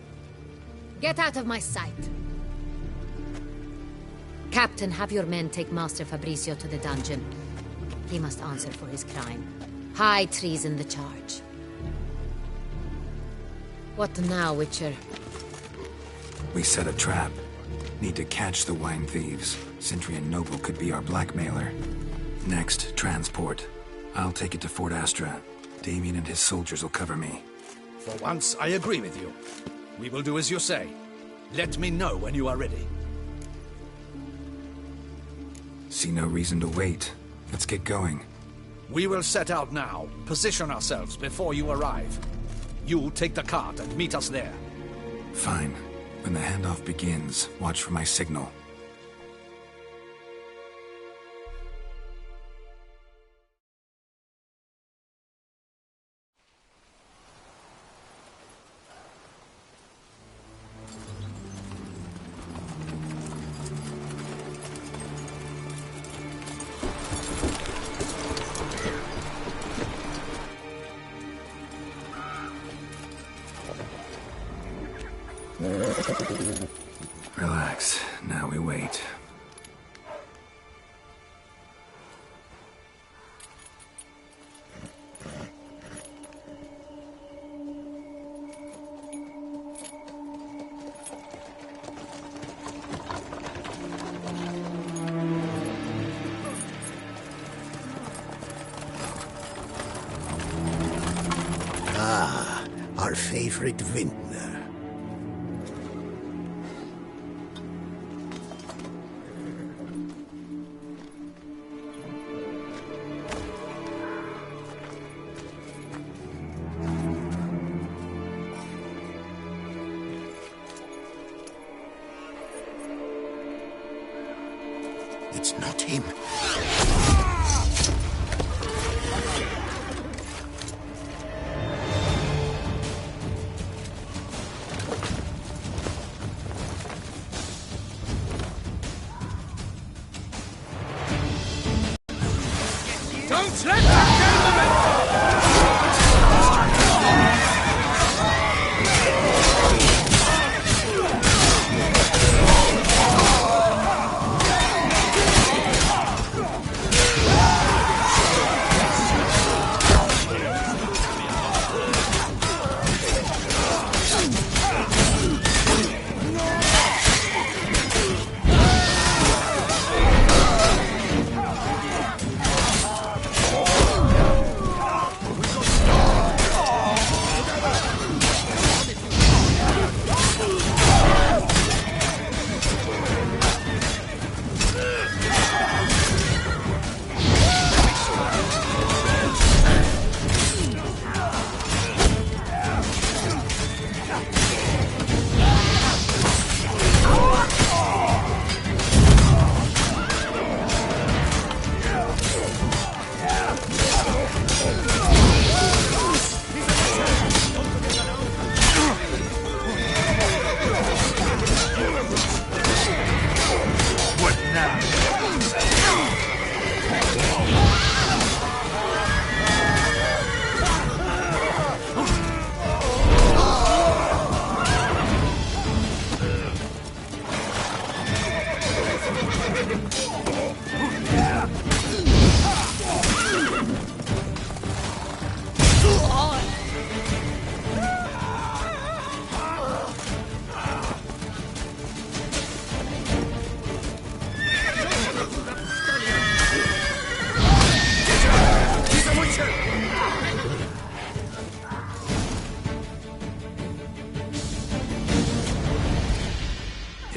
Get out of my sight. Captain, have your men take Master Fabrizio to the dungeon. He must answer for his crime. High treason the charge. What now, Witcher? We set a trap. Need to catch the wine thieves. Sentry and Noble could be our blackmailer. Next, transport. I'll take it to Fort Astra. Damien and his soldiers will cover me. For once, I agree with you. We will do as you say. Let me know when you are ready. See no reason to wait. Let's get going. We will set out now. Position ourselves before you arrive. You'll take the cart and meet us there. Fine. When the handoff begins, watch for my signal. Relax. Now we wait. Ah, our favorite vintner. It's not him. Don't let that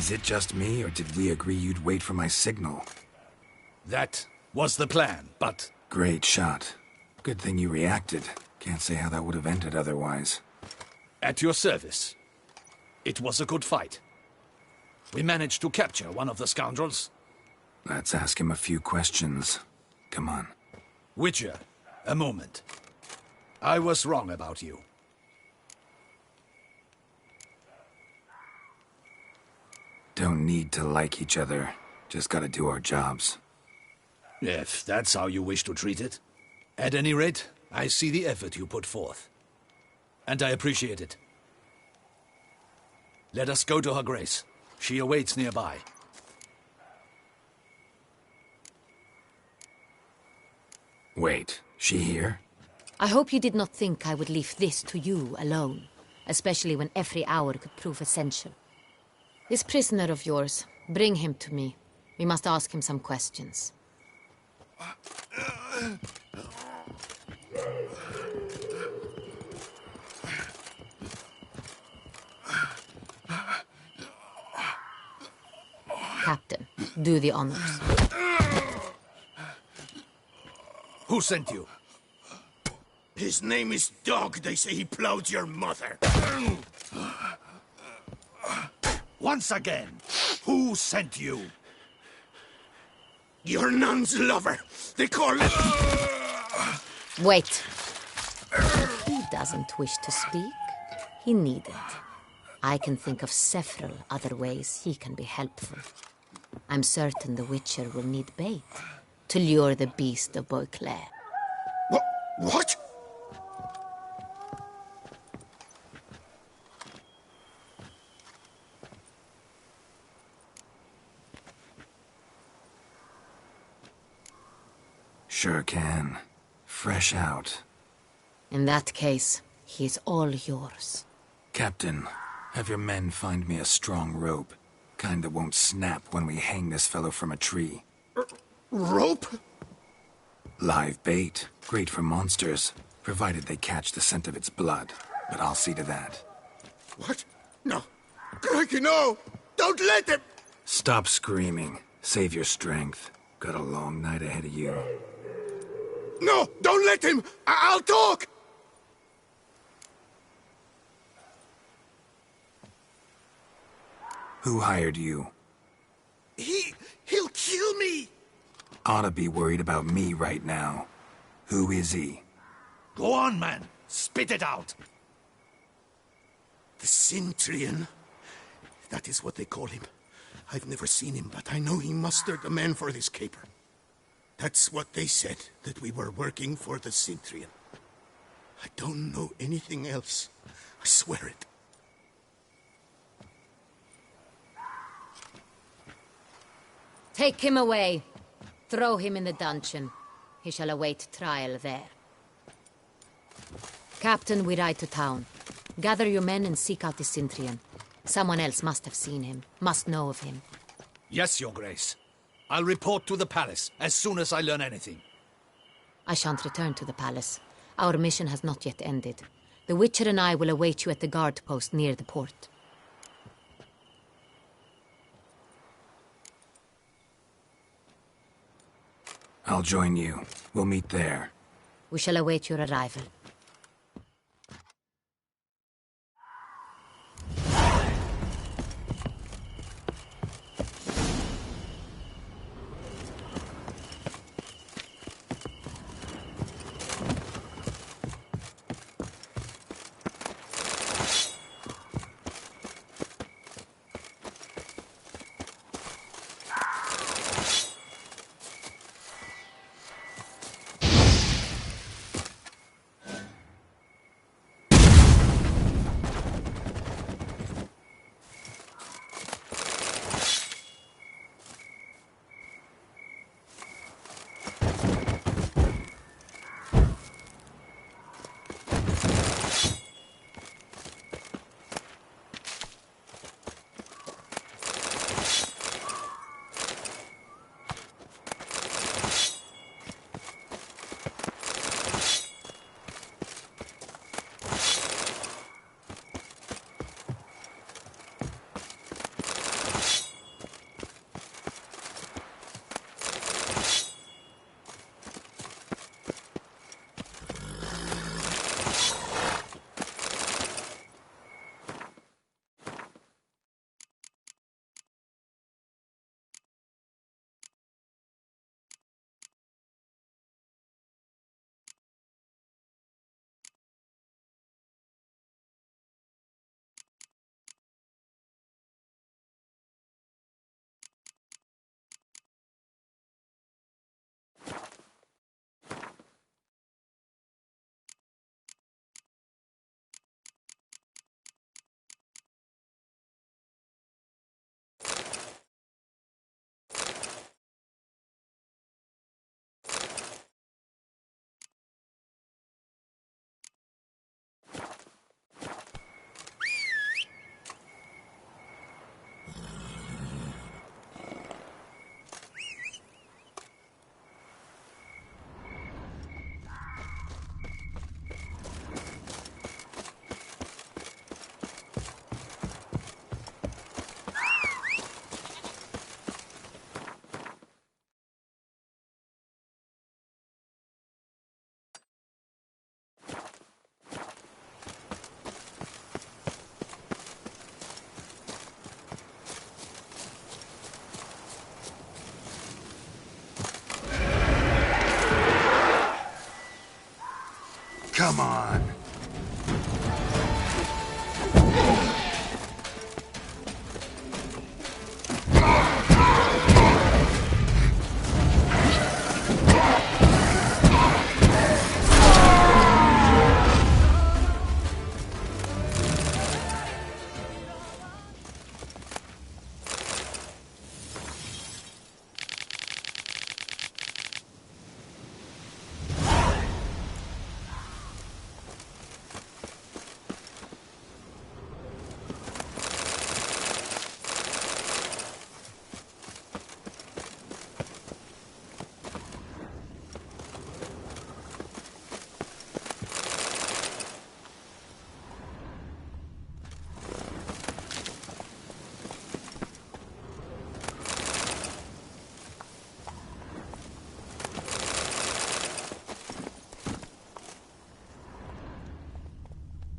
Is it just me, or did we agree you'd wait for my signal? That was the plan, but... Great shot. Good thing you reacted. Can't say how that would have ended otherwise. At your service. It was a good fight. We managed to capture one of the scoundrels. Let's ask him a few questions. Come on. Witcher, a moment. I was wrong about you. Don't need to like each other. Just gotta do our jobs. If that's how you wish to treat it. At any rate, I see the effort you put forth. And I appreciate it. Let us go to her grace. She awaits nearby. Wait, she here? I hope you did not think I would leave this to you alone, especially when every hour could prove essential. This prisoner of yours, bring him to me. We must ask him some questions. Captain, do the honors. Who sent you? His name is Dog. They say he plowed your mother. Once again, who sent you? Your nun's lover. They call it... Wait. He doesn't wish to speak. He needn't. I can think of several other ways he can be helpful. I'm certain the Witcher will need bait to lure the beast of Beauclair. What? Sure can. Fresh out. In that case, he is all yours. Captain, have your men find me a strong rope. Kind that won't snap when we hang this fellow from a tree. Rope? Live bait. Great for monsters, provided they catch the scent of its blood. But I'll see to that. What? No. Crikey, no! Don't let him! Stop screaming. Save your strength. Got a long night ahead of you. No! Don't let him! I'll talk! Who hired you? He'll kill me! Oughta be worried about me right now. Who is he? Go on, man. Spit it out. The Cintrian. That is what they call him. I've never seen him, but I know he mustered the men for this caper. That's what they said, that we were working for the Cintrian. I don't know anything else. I swear it. Take him away. Throw him in the dungeon. He shall await trial there. Captain, we ride to town. Gather your men and seek out the Cintrian. Someone else must have seen him, must know of him. Yes, Your Grace. I'll report to the palace as soon as I learn anything. I shan't return to the palace. Our mission has not yet ended. The Witcher and I will await you at the guard post near the port. I'll join you. We'll meet there. We shall await your arrival.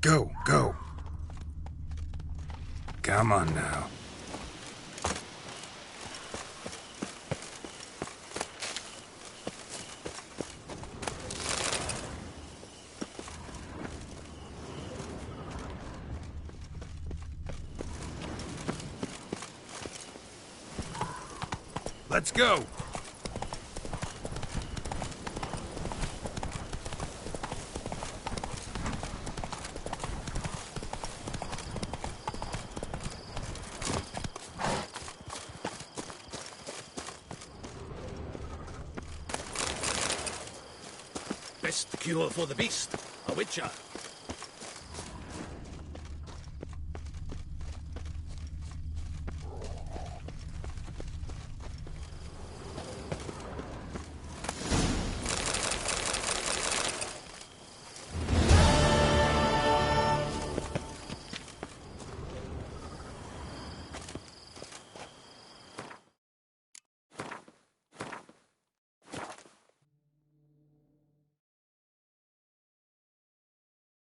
Go, go. Come on now. Let's go! Best cure for the beast, a witcher.